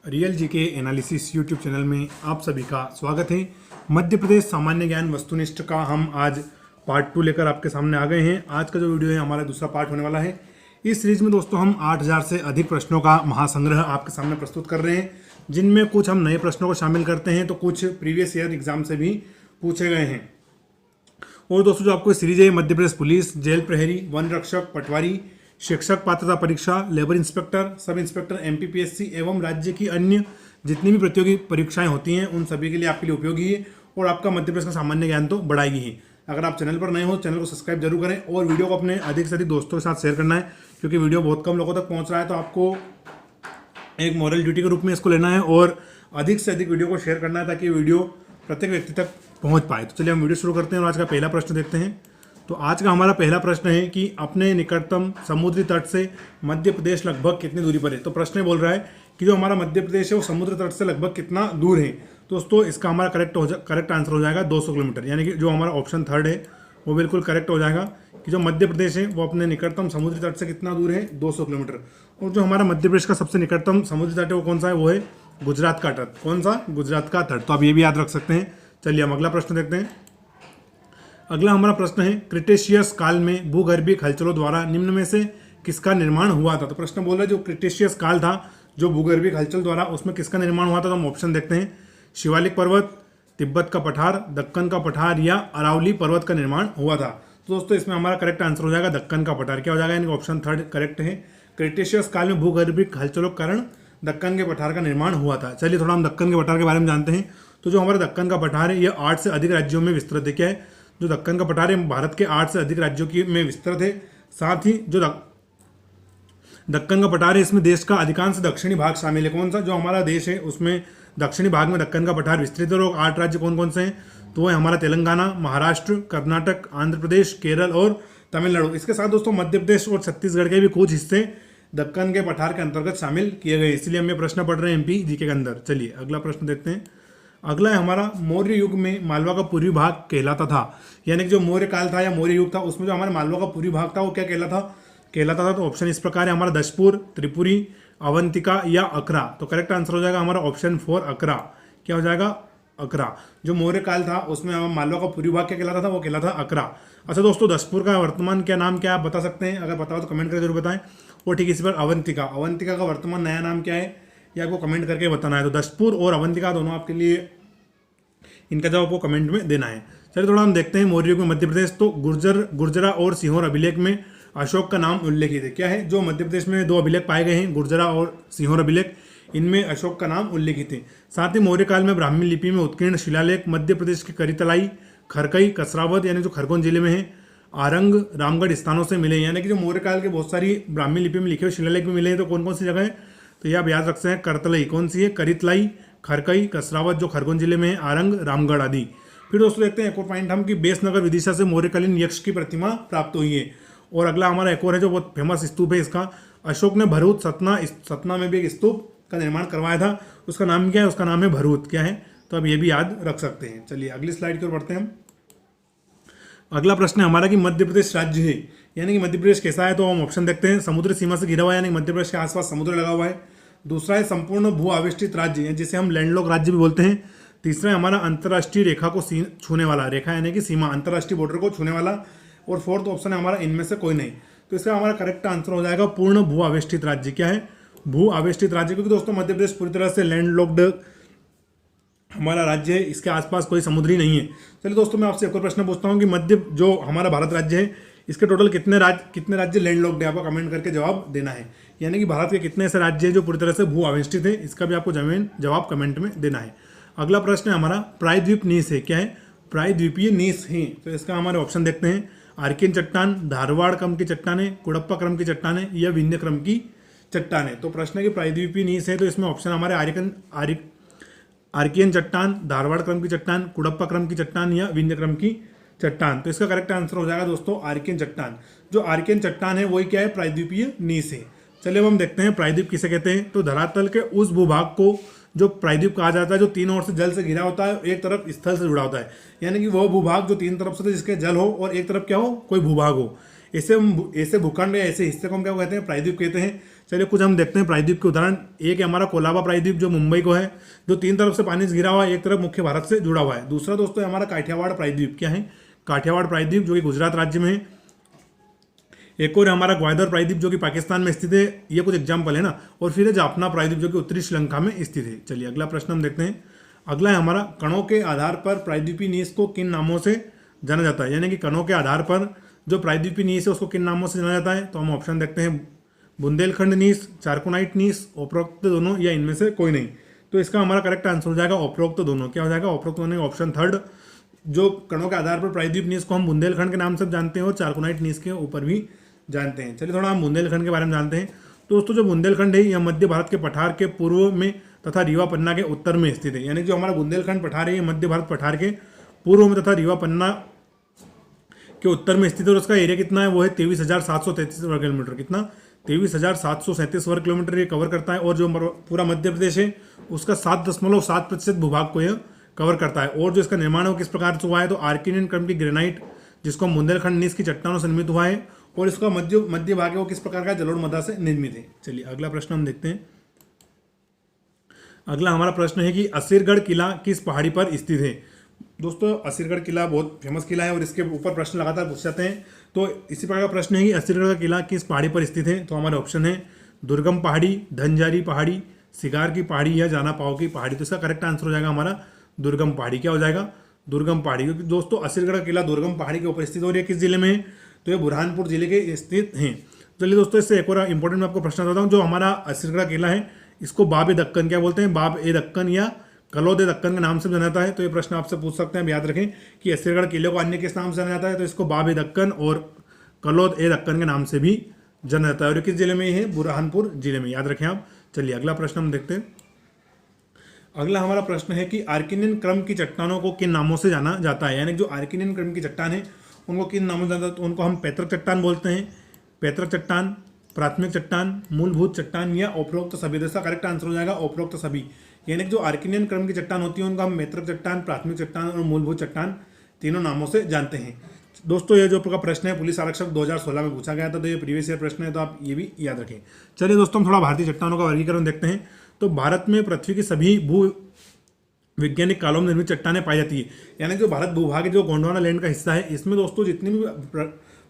Real GK analysis YouTube channel में आप सभी का स्वागत है। मध्य प्रदेश सामान्य ज्ञान वस्तुनिष्ठ का हम आज पार्ट 2 लेकर आपके सामने आ गए हैं। आज का जो वीडियो है हमारा दूसरा पार्ट होने वाला है। इस सीरीज में दोस्तों हम 8000 से अधिक प्रश्नों का महासंग्रह आपके सामने प्रस्तुत कर रहे हैं, जिनमें कुछ हम नए प्रश्नों को शामिल करते हैं तो कुछ प्रीवियस ईयर एग्जाम से भी पूछे गए हैं। और दोस्तों जो आपको सीरीज है मध्य प्रदेश पुलिस, जेल प्रहरी, वन रक्षक, पटवारी, शिक्षक पात्रता परीक्षा, labour inspector, sub inspector, MPPSC एवं राज्य की अन्य जितनी भी प्रतियोगी परीक्षाएं होती हैं उन सभी के लिए आपके लिए उपयोगी है और आपका मध्य प्रदेश का सामान्य ज्ञान तो बढ़ाएगी ही। अगर आप चैनल पर नए हो चैनल को सब्सक्राइब जरूर करें और वीडियो को अपने अधिक से अधिक दोस्तों के साथ शेयर करना है, क्योंकि वीडियो बहुत कम लोगों तक पहुंच रहा है। तो आपको एक मॉरल ड्यूटी के रूप में इसको लेना है और अधिक से अधिक वीडियो को शेयर करना है ताकि वीडियो प्रत्येक व्यक्ति तक पहुंच पाए। तो चलिए हम वीडियो शुरू करते हैं और आज का पहला प्रश्न देखते हैं। तो आज का हमारा पहला प्रश्न है कि अपने निकटतम समुद्री तट से मध्य प्रदेश लगभग कितनी दूरी पर है। तो प्रश्न बोल रहा है कि जो हमारा मध्य प्रदेश है वो समुद्र तट से लगभग कितना दूर है। दोस्तों इसका हमारा करेक्ट आंसर हो जाएगा 200 किलोमीटर, यानी कि जो हमारा ऑप्शन थर्ड है वो बिल्कुल करेक्ट हो जाएगा कि जो मध्य प्रदेश है वो अपने निकटतम समुद्री तट से कितना दूर है, 200 किलोमीटर। और जो हमारा मध्य प्रदेश का सबसे निकटतम समुद्री तट है वो कौन सा है, वो है गुजरात का तट। कौन सा? गुजरात का तट। तो आप ये भी याद रख सकते हैं। चलिए हम अगला प्रश्न देखते हैं। अगला हमारा प्रश्न है क्रिटेशियस काल में भूगर्भीय हलचलों द्वारा निम्न में से किसका निर्माण हुआ था। तो प्रश्न बोल रहा है जो क्रिटेशियस काल था जो भूगर्भीय हलचल द्वारा उसमें किसका निर्माण हुआ था। तो हम ऑप्शन देखते हैं। शिवालिक पर्वत, तिब्बत का पठार, दक्कन का पठार या अरावली पर्वत का निर्माण हुआ था। तो दोस्तों इसमें हमारा करेक्ट आंसर हो जाएगा दक्कन का पठार। क्या हो जाएगा, यानी ऑप्शन थर्ड करेक्ट है। क्रिटेशियस काल में भूगर्भीय हलचलों के कारण दक्कन के पठार का निर्माण हुआ था। चलिए थोड़ा हम दक्कन के पठार के बारे में जानते हैं। तो जो हमारा दक्कन का पठार है यह 8 से अधिक राज्यों में विस्तृत है। क्या है? जो दक्कन का पठार है भारत के 8 से अधिक राज्यों की में विस्तृत है। साथ ही जो दक्कन का पठार है इसमें देश का अधिकांश दक्षिणी भाग शामिल है। कौन सा? जो हमारा देश है उसमें दक्षिणी भाग में दक्कन का पठार विस्तृत है। और 8 राज्य कौन कौन से हैं? तो वह हमारा तेलंगाना, महाराष्ट्र, कर्नाटक, आंध्र प्रदेश, केरल और तमिलनाडु। इसके साथ दोस्तों मध्य प्रदेश और छत्तीसगढ़ के भी कुछ हिस्से दक्कन के पठार के अंतर्गत शामिल किए गए, इसलिए हम ये प्रश्न पढ़ रहे हैं एमपी जीके के अंदर। चलिए अगला प्रश्न देखते हैं। अगला है हमारा मौर्य युग में मालवा का पूर्वी भाग कहलाता था, यानी कि जो मौर्य काल था या मौर्य युग था उसमें जो हमारे मालवा का पूर्वी भाग था वो क्या कहलाता था। तो ऑप्शन इस प्रकार है हमारा दशपुर, त्रिपुरी, अवंतिका या अकरा। तो करेक्ट आंसर हो जाएगा हमारा ऑप्शन 4 अकरा। क्या हो जाएगा? अकरा। जो मौर्य काल था उसमें मालवा का पूर्वी भाग क्या कहलाता था, वो कहलाता था अकरा। अच्छा दोस्तों दशपुर का वर्तमान क्या नाम क्या आप बता सकते हैं? अगर बताओ तो कमेंट करके जरूर बताएं। और ठीक इसी पर अवंतिका का वर्तमान नया नाम क्या है ये आपको कमेंट करके बताना है। तो दशपुर और अवंतिका दोनों आपके लिए इनका जवाब आपको कमेंट में देना है। चलिए थोड़ा हम देखते हैं मौर्य युग में मध्य प्रदेश। तो गुर्जरा और सीहोर अभिलेख में अशोक का नाम उल्लेखित है। क्या है? जो मध्य प्रदेश में 2 अभिलेख पाए गए हैं गुर्जरा और सीहोर अभिलेख, इनमें अशोक का नाम उल्लेखित है। साथ ही मौर्य काल में ब्राह्मी लिपि में उत्कीर्ण शिलालेख मध्य प्रदेश के करितलाई, खरकई, कसरावद यानी जो खरगोन जिले में है, आरंग, रामगढ़ स्थानों से मिले। यानी कि जो मौर्य काल के बहुत सारी ब्राह्मी लिपि में लिखे हुए शिलालेख भी मिले हैं। तो कौन कौन सी जगह है? तो ये आप याद रख सकते हैं। करतलई कौन सी है? करितलाई, खरकई, कसरावद जो खरगोन जिले में है, आरंग, रामगढ़ आदि। फिर दोस्तों देखते हैं एक और पॉइंट हम कि बेसनगर विदिशा से मौर्यकालीन यक्ष की प्रतिमा प्राप्त हुई है। और अगला हमारा एक और है जो बहुत फेमस स्तूप है इसका, अशोक ने भरूच सतना में भी एक स्तूप का निर्माण करवाया था। उसका नाम क्या है? उसका नाम है भरूच। क्या है? तो अब ये भी याद रख सकते हैं। चलिए अगली स्लाइड की ओर बढ़ते हैं हम। अगला प्रश्न है हमारा कि मध्य प्रदेश राज्य है, यानी कि मध्य प्रदेश कैसा है। तो हम ऑप्शन देखते हैं। समुद्र सीमा से घिरा हुआ है, यानी मध्य प्रदेश के आसपास समुद्र लगा हुआ है। दूसरा है संपूर्ण भू आवेष्टित राज्य जिसे हम लैंडलॉक राज्य भी बोलते हैं। तीसरा है हमारा अंतर्राष्ट्रीय रेखा को छूने वाला, रेखा यानी कि सीमा, अंतर्राष्ट्रीय बॉर्डर को छूने वाला। और फोर्थ ऑप्शन है हमारा इनमें से कोई नहीं। तो इसका हमारा करेक्ट आंसर हो जाएगा पूर्ण भू आवेष्टित राज्य। क्या है? भू आवेष्टित राज्य, क्योंकि दोस्तों मध्य प्रदेश पूरी तरह से लैंडलॉक्ड हमारा राज्य है, इसके आसपास कोई समुद्री नहीं है। चलिए दोस्तों मैं आपसे एक और प्रश्न पूछता हूँ कि मध्य जो हमारा भारत राज्य है इसके टोटल कितने राज्य लैंडलॉक्ड है, आपको कमेंट करके जवाब देना है। यानी कि भारत के कितने ऐसे राज्य हैं जो पूरी तरह से भू आवेष्टित है, इसका भी आपको जवाब कमेंट में देना है। अगला प्रश्न है हमारा प्रायद्वीप नीस है। क्या है? प्रायद्वीपीय नीस है। तो इसका हमारे ऑप्शन देखते हैं। आर्कियन चट्टान, धारवाड़ क्रम की चट्टानें, कुड़प्पा क्रम की चट्टानें या विंध्य क्रम की चट्टानें। तो प्रश्न है कि प्रायद्वीपीय नीस है, तो इसमें ऑप्शन हमारे आर्कियन चट्टान, धारवाड़ क्रम की चट्टान, कुड़प्पा क्रम की चट्टान या विंध्य क्रम की चट्टान। तो इसका करेक्ट आंसर हो जाएगा दोस्तों आर्कियन चट्टान। जो आर्कियन चट्टान है वही क्या है? प्रायद्वीपीय नीस है। चलिए अब हम देखते हैं प्रायद्वीप किसे कहते हैं। तो धरातल के उस भूभाग को जो प्रायद्वीप कहा जाता है जो तीनों ओर से जल से घिरा होता है, एक तरफ स्थल से जुड़ा होता है। यानी कि वह भूभाग जो तीन तरफ से जिसके जल हो और एक तरफ क्या हो? कोई भूभाग हो। ऐसे भूखंड या ऐसे हिस्से को हम क्या कहते हैं? प्रायद्वीप कहते हैं। चलिए कुछ हम देखते हैं प्रायद्वीप के उदाहरण। एक है हमारा कोलाबा प्रायद्वीप जो मुंबई को है, जो 3 तरफ से पानी से घिरा हुआ है, एक तरफ मुख्य भारत से जुड़ा हुआ है। दूसरा दोस्तों है हमारा काठियावाड़ प्रायद्वीप। क्या है? काठियावाड़ प्रायद्वीप जो कि गुजरात राज्य में है। एक और हमारा ग्वादर प्रायद्वीप जो कि पाकिस्तान में स्थित है। ये कुछ एग्जाम्पल है ना। और फिर है जाफना प्रायद्वीप जो कि उत्तरी श्रीलंका में स्थित है। चलिए अगला प्रश्न हम देखते हैं। अगला है हमारा कणों के आधार पर प्रायद्वीपीय नीस को किन नामों से जाना जाता है, यानी कि कणों के आधार पर जो प्रायद्वीपीय नीस है उसको किन नामों से जाना जाता है। तो हम ऑप्शन देखते हैं, बुंदेलखंड नीस, चारकोनाइट नीस, उपरोक्त दोनों या इनमें से कोई नहीं। तो इसका हमारा करेक्ट आंसर हो जाएगा उपरोक्त दोनों। क्या हो जाएगा? उपरोक्त दोनों, ऑप्शन थर्ड। जो कणों के आधार पर प्रायद्वीप नीस को हम बुंदेलखंड के नाम से जानते हैं और चारकोनाइट नीस के ऊपर भी जानते हैं। चलिए थोड़ा हम बुंदेलखंड के बारे में जानते हैं। तो दोस्तों जो बुंदेलखंड है यह मध्य भारत के पठार के पूर्व में तथा रीवा पन्ना के उत्तर में स्थित है। यानी जो हमारा बुंदेलखंड पठार है ये मध्य भारत पठार के पूर्व में तथा रीवा पन्ना के उत्तर में स्थित है। और उसका एरिया कितना है? वो है 23,733 वर्ग किलोमीटर। कितना? 23,737 वर्ग किलोमीटर ये कवर करता है। और जो पूरा मध्य प्रदेश है उसका 7.7% भूभाग को यह कवर करता है। और जो इसका निर्माण है वो किस प्रकार से हुआ है? तो आर्किनियन क्रम की ग्रेनाइट जिसको बुंदेलखंड नीस की चट्टानों से निर्मित हुआ है। और इसका मध्य भाग है वो किस प्रकार का? जलोढ़ मृदा से निर्मित है। चलिए अगला प्रश्न हम देखते हैं। अगला हमारा प्रश्न है कि असीरगढ़ किला किस पहाड़ी पर स्थित है। दोस्तों असीरगढ़ किला बहुत फेमस किला है और इसके ऊपर प्रश्न लगातार पूछ जाते हैं। तो इसी प्रकार का प्रश्न है कि असीरगढ़ का किला किस पहाड़ी पर स्थित है। तो हमारे ऑप्शन है दुर्गम पहाड़ी, धनजारी पहाड़ी, सिगार की पहाड़ी या जाना पाओ की पहाड़ी। तो इसका करेक्ट आंसर हो जाएगा हमारा दुर्गम पहाड़ी। क्या हो जाएगा? दुर्गम पहाड़ी। क्योंकि दोस्तों असीरगढ़ का किला दुर्गम पहाड़ी के ऊपर स्थित हो रही है। किस जिले में है? तो ये बुरहानपुर जिले के स्थित हैं। चलिए दोस्तों इससे एक और इंपॉर्टेंट मैं आपको प्रश्न बताता हूँ। जो हमारा असीरगढ़ किला है इसको बाब ए दक्कन क्या बोलते हैं? बाब ए दक्कन या कलौद ए दक्कन के नाम से जाना जाता है। तो ये प्रश्न आपसे पूछ सकते हैं, याद रखें कि असीरगढ़ किले को अन्य किस नाम से जाना जाता है। तो इसको बाब ए दक्कन और कलौद ए दक्कन के नाम से भी जाना जाता है। और किस जिले में है? बुरहानपुर जिले में, याद रखें आप। चलिए अगला प्रश्न हम देखते हैं। अगला हमारा प्रश्न है कि आर्किनियन क्रम की चट्टानों को किन नामों से जाना जाता है। यानी जो आर्किनियन क्रम की चट्टान है उनको किन नामों से जाना जाता है। तो उनको हम पैतृक चट्टान बोलते हैं। पैतृक चट्टान, प्राथमिक चट्टान, मूलभूत चट्टान या उपरोक्त सभी। इसका करेक्ट आंसर हो जाएगा उपरोक्त सभी। यानी कि जो आर्किनियन क्रम की चट्टान होती है उनको हम पैतृक चट्टान, प्राथमिक चट्टान और मूलभूत चट्टान तीनों नामों से जानते हैं। दोस्तों ये जो आपका प्रश्न है पुलिस आरक्षक 2016 में पूछा गया था। तो ये प्रीवियस ईयर प्रश्न है, तो आप ये भी याद रखें। चलिए दोस्तों हम थोड़ा भारतीय चट्टानों का वर्गीकरण देखते हैं। तो भारत में पृथ्वी की सभी भू वैज्ञानिक कालों में निर्मित चट्टानें पाई जाती है। यानी जो भारत भूभाग जो गोंडवाना लैंड का हिस्सा है इसमें दोस्तों जितनी भी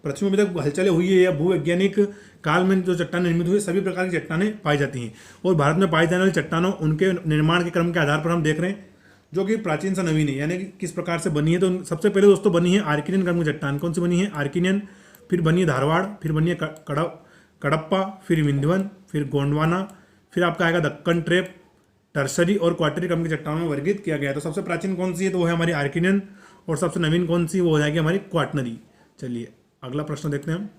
पृथ्वी में अभी तक हलचलें हुई है या भूवैज्ञानिक काल में जो चट्टान निर्मित हुई सभी प्रकार की चट्टानें पाई जाती हैं। और भारत में पाई जाने वाली चट्टानों उनके निर्माण के क्रम के आधार पर हम देख रहे हैं जो कि प्राचीन से नवीन है, यानी कि किस प्रकार से बनी है। तो सबसे पहले दोस्तों बनी है आर्किनियन क्रम की चट्टान। कौन सी बनी है? आर्किनियन। फिर बनी है धारवाड़, फिर बनी है कडप्पा, फिर विंध्यवन, फिर गोंडवाना, फिर आपका आएगा दक्कन ट्रेप, टर्सरी और क्वार्टरी क्रम की चट्टानों में वर्गीकृत किया गया है। तो सबसे प्राचीन कौन सी है? तो वो है हमारी आर्किनियन। और सबसे नवीन कौन सी? वो हो जाएगी हमारी क्वार्टनरी। चलिए अगला प्रश्न देखते हैं हम।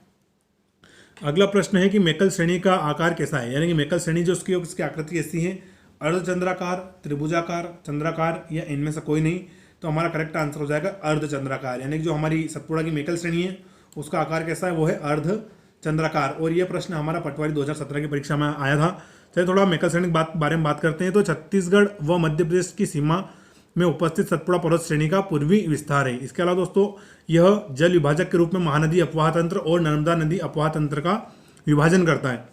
अगला प्रश्न है कि मेकल श्रेणी का आकार कैसा है। यानी कि मेकल श्रेणी जो उसकी आकृति कैसी है? अर्धचंद्राकार, त्रिभुजाकार, चंद्राकार या इनमें से कोई नहीं। तो हमारा करेक्ट आंसर हो जाएगा अर्धचंद्राकार। यानी कि जो हमारी सतपुड़ा की मेकल श्रेणी है उसका आकार कैसा है? वो है अर्धचंद्राकार। और ये प्रश्न हमारा पटवारी 2017 की परीक्षा में आया था। चलिए थोड़ा मेकल श्रेणी के बारे में बात करते हैं। तो छत्तीसगढ़ व मध्य प्रदेश की सीमा में उपस्थित सतपुड़ा पर्वत श्रेणी का पूर्वी विस्तार है। इसके अलावा दोस्तों यह जल विभाजक के रूप में महानदी अपवाह तंत्र और नर्मदा नदी अपवाह तंत्र का विभाजन करता है।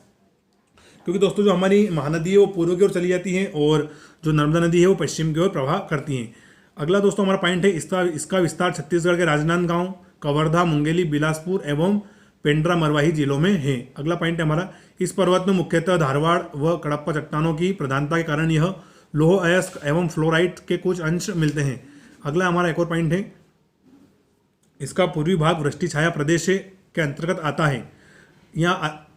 क्योंकि दोस्तों जो हमारी महानदी है वो पूर्व की ओर चली जाती है और जो नर्मदा नदी है वो पश्चिम की ओर प्रवाह करती है। अगला दोस्तों हमारा पॉइंट है इसका विस्तार छत्तीसगढ़ के राजनांदगांव, कवर्धा, मुंगेली, बिलासपुर एवं पेंड्रा मरवाही जिलों में है। अगला पॉइंट है हमारा इस पर्वत में मुख्यतः धारवाड़ व कडप्पा चट्टानों की प्रधानता के कारण यह लोह अयस्क एवं फ्लोराइट के कुछ अंश मिलते हैं। अगला हमारा एक और पॉइंट है इसका पूर्वी भाग वृष्टि छाया प्रदेश के अंतर्गत आता है। यहाँ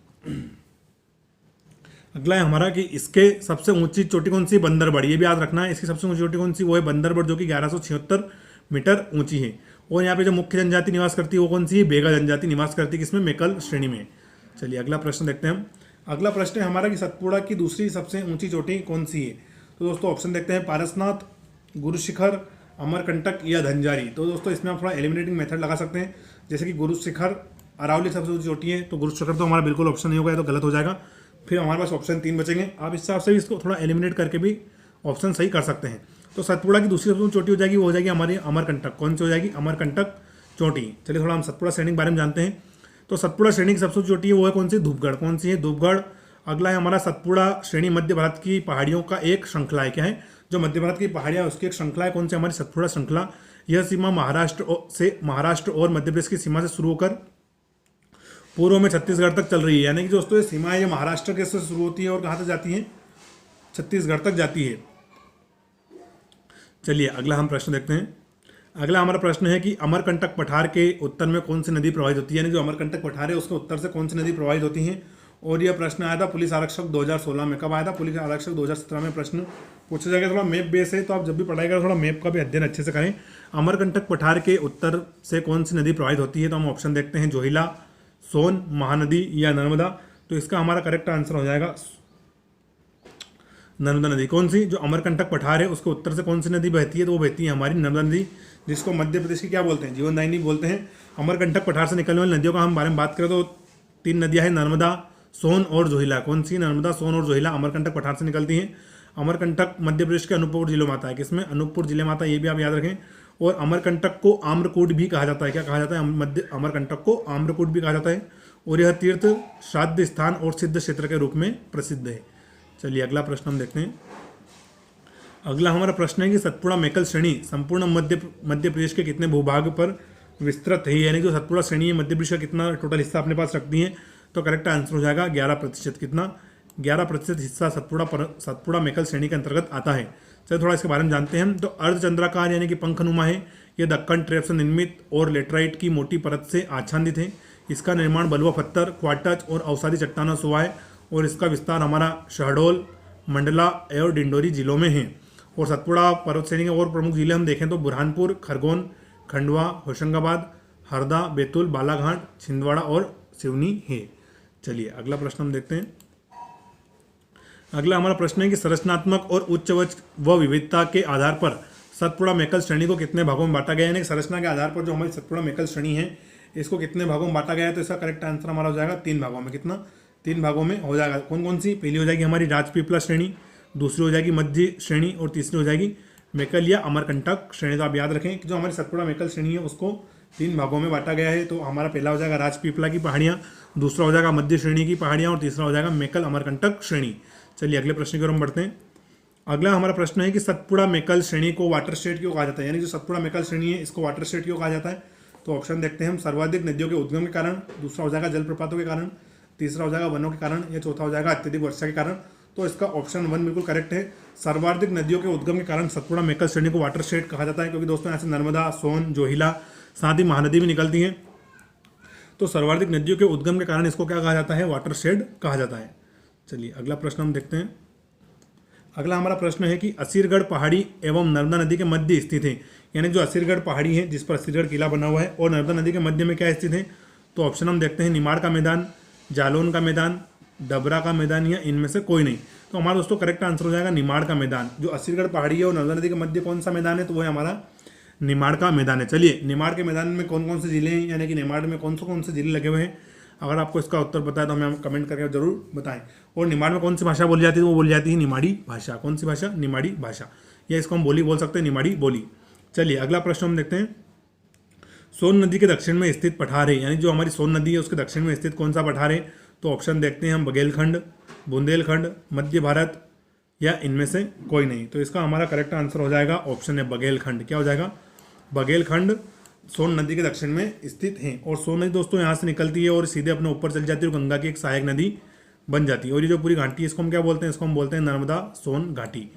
अगला है हमारा कि इसके सबसे ऊंची चोटी कौन सी? बंदरबड़। ये भी याद रखना है इसकी सबसे ऊंची चोटी कौन सी? वो है बंदरबड़ जो कि 1176 मीटर ऊंची है। और यहाँ पे जो मुख्य जनजाति निवास करती है वो कौन सी है? बेगा जनजाति निवास करती है। किसमें? मेकल श्रेणी में। चलिए अगला प्रश्न देखते हैं हम। अगला प्रश्न है हमारा कि सतपुड़ा की दूसरी सबसे ऊंची चोटी कौन सी है। तो दोस्तों ऑप्शन देखते हैं पारसनाथ, गुरु शिखर, अमरकंटक या धनजारी। तो दोस्तों इसमें आप थोड़ा एलिमिनेटिंग मेथड लगा सकते हैं। जैसे कि गुरु शिखर अरावली सबसे ऊंची चोटी है, तो गुरु शिखर तो हमारा बिल्कुल ऑप्शन नहीं होगा, तो गलत हो जाएगा। फिर हमारे पास ऑप्शन 3 बचेंगे। आप इस हिसाब से इसको थोड़ा एलिमिनेट करके भी ऑप्शन सही कर सकते हैं। तो सतपुड़ा की दूसरी सबसे ऊंची चोटी हो जाएगी, वो हो जाएगी हमारी अमरकंटक। कौन सी हो जाएगी? अमरकंटक चोटी। चलिए थोड़ा हम सतपुड़ा श्रेणी के बारे में जानते हैं। तो सतपुड़ा श्रेणी की सबसे ऊंची चोटी है वो है कौन सी? धूपगढ़। कौन सी है? धूपगढ़। अगला है हमारा सतपुड़ा श्रेणी मध्य भारत की पहाड़ियों का एक श्रृंखला है। क्या है? जो मध्य भारत की पहाड़ियां उसकी एक श्रृंखला है। कौन सी? हमारी सतपुड़ा श्रृंखला। यह सीमा महाराष्ट्र और मध्य प्रदेश की सीमा से शुरू होकर पूर्व में छत्तीसगढ़ तक चल रही है। यानी कि दोस्तों ये सीमा है, ये महाराष्ट्र के से शुरू होती है और कहाँ तक जाती है? छत्तीसगढ़ तक जाती है। चलिए अगला हम प्रश्न देखते हैं। अगला हमारा प्रश्न है कि अमरकंटक पठार के उत्तर में कौन सी नदी प्रवाहित होती है? यानी जो अमरकंटक पठार है उसके उत्तर से कौन सी नदी प्रवाहित होती है? और यह प्रश्न आया था पुलिस आरक्षक 2016 में। कब आया था? पुलिस आरक्षक 2017 में प्रश्न पूछा जाएगा। थोड़ा मैप बेस है तो आप जब भी पढ़ाई करें थोड़ा मैप का भी अध्ययन अच्छे से करें। अमरकंटक पठार के उत्तर से कौन सी नदी प्रवाहित होती है? तो हम ऑप्शन देखते हैं, जोहिला, सोन, महानदी या नर्मदा। तो इसका हमारा करेक्ट आंसर हो जाएगा नर्मदा नदी। कौन सी? जो अमरकंटक पठार है उसके उत्तर से कौन सी नदी बहती है? तो वो बहती है हमारी नर्मदा नदी, जिसको मध्य प्रदेश की क्या बोलते हैं? जीवनदायिनी बोलते हैं। अमरकंटक पठार से निकलने वाली नदियों का हम बारे में बात करें तो 3 नदियां हैं, नर्मदा, सोन और जोहिला। कौन सी? नर्मदा, सोन और जोहिला अमरकंटक पठार से निकलती हैं। अमरकंटक मध्य प्रदेश के अनूपपुर जिले में आता है। किसमें? अनूपपुर जिले में आता है, ये भी आप याद रखें। और अमरकंटक को आम्रकूट भी कहा जाता है। क्या कहा जाता है? अमरकंटक को आम्रकूट भी कहा जाता है। और यह तीर्थ श्राद्ध स्थान और सिद्ध क्षेत्र के रूप में प्रसिद्ध है। चलिए अगला प्रश्न हम देखते हैं। अगला हमारा प्रश्न है कि सतपुड़ा मेकल श्रेणी संपूर्ण मध्य प्रदेश के कितने भूभाग पर विस्तृत है? यानी जो सतपुड़ा श्रेणी है मध्य प्रदेश का कितना टोटल हिस्सा अपने पास रखती है? तो करेक्ट आंसर हो जाएगा 11%। कितना? 11% हिस्सा सतपुड़ा मेकल श्रेणी के अंतर्गत आता है। चलिए थोड़ा इसके बारे में जानते हैं। तो अर्धचंद्राकार यानी कि पंखनुमा है। यह दक्कन ट्रेप से निर्मित और लेटराइट की मोटी परत से आच्छादित है। इसका निर्माण बलुआ पत्थर, क्वार्टज और अवसादी चट्टानों से हुआ है। और इसका विस्तार हमारा शहडोल, मंडला और डिंडोरी जिलों में है। और सतपुड़ा पर्वत श्रेणी के और प्रमुख जिले हम देखें तो बुरहानपुर, खरगोन, खंडवा, होशंगाबाद, हरदा, बैतूल, बालाघाट, छिंदवाड़ा और सिवनी है। चलिए अगला प्रश्न हम देखते हैं। अगला हमारा प्रश्न है कि संरचनात्मक और उच्च व विविधता के आधार पर सतपुड़ा मेकल श्रेणी को कितने भागों में बांटा गया है? यानी संरचना के आधार पर जो हमारी सतपुड़ा मेकल श्रेणी है इसको कितने भागों में बांटा गया है? तो इसका करेक्ट आंसर हमारा हो जाएगा 3 भागों में। कितना? 3 भागों में हो जाएगा। कौन कौन सी? पहली हो जाएगी हमारी राजपीपला श्रेणी, दूसरी हो जाएगी मध्य श्रेणी और तीसरी हो जाएगी मेकल या अमरकंटक श्रेणी। तो आप याद रखें कि जो हमारी सतपुड़ा मेकल श्रेणी है उसको 3 भागों में बांटा गया है। तो हमारा पहला हो जाएगा राजपीपला की पहाड़ियाँ, दूसरा हो जाएगा मध्य श्रेणी की पहाड़ियाँ और तीसरा हो जाएगा मेकल अमरकंटक श्रेणी। चलिए अगले प्रश्न की ओर हम बढ़ते हैं। अगला हमारा प्रश्न है कि सतपुड़ा मेकल श्रेणी को वाटरशेड क्यों कहा जाता है? यानी जो सतपुड़ा मेकल श्रेणी है इसको वाटरशेड क्यों कहा जाता है? तो ऑप्शन देखते हैं हम, सर्वाधिक नदियों के उद्गम के कारण, दूसरा हो जाएगा जलप्रपातों के कारण, तीसरा हो जाएगा वनों के कारण या चौथा हो जाएगा अत्यधिक वर्षा के कारण। तो इसका ऑप्शन 1 बिल्कुल करेक्ट है। सर्वाधिक नदियों के उद्गम के कारण सतपुड़ा मेकल श्रेणी को वाटरशेड कहा जाता है, क्योंकि दोस्तों यहाँ से नर्मदा, सोन, जोहिला साथ ही महानदी भी निकलती हैं। तो सर्वाधिक नदियों के उद्गम के कारण इसको क्या कहा जाता है? वाटरशेड कहा जाता है। चलिए अगला प्रश्न हम देखते हैं। अगला हमारा प्रश्न है कि असीरगढ़ पहाड़ी एवं नर्मदा नदी के मध्य स्थित है। यानी जो असीरगढ़ पहाड़ी है जिस पर असीरगढ़ किला बना हुआ है और नर्मदा नदी के मध्य में क्या स्थित है? तो ऑप्शन हम देखते हैं, निमाड़ का मैदान, जालौन का मैदान, डबरा का मैदान या इनमें से कोई नहीं। तो हमारा दोस्तों करेक्ट आंसर हो जाएगा निमाड़ का मैदान। जो असीरगढ़ पहाड़ी है और नर्मदा नदी के मध्य कौन सा मैदान है? तो वो है हमारा निमाड़ का मैदान है। चलिए निमाड़ के मैदान में कौन कौन से जिले हैं, यानी कि निमाड़ में कौन से जिले लगे हुए हैं? अगर आपको इसका उत्तर पता है तो हमें कमेंट करके जरूर बताएं। और निमाड़ में कौन सी भाषा बोली जाती है? वो बोली जाती है निमाड़ी भाषा। कौन सी भाषा? निमाड़ी भाषा, या इसको हम बोली बोल सकते हैं, निमाड़ी बोली। चलिए अगला प्रश्न हम देखते हैं। सोन नदी के दक्षिण में स्थित पठार है, यानी जो हमारी सोन नदी है उसके दक्षिण में स्थित कौन सा पठार है? तो ऑप्शन देखते हैं हम, बघेलखंड, बुंदेलखंड, मध्य भारत या इनमें से कोई नहीं। तो इसका हमारा करेक्ट आंसर हो जाएगा ऑप्शन है बघेलखंड। क्या हो जाएगा? बघेलखंड सोन नदी के दक्षिण में स्थित है। और सोन नदी दोस्तों यहाँ से निकलती है और सीधे अपने ऊपर चल जाती है और गंगा की एक सहायक नदी बन जाती है। और ये जो पूरी घाटी है इसको हम क्या बोलते हैं? इसको हम बोलते हैं नर्मदा सोन घाटी।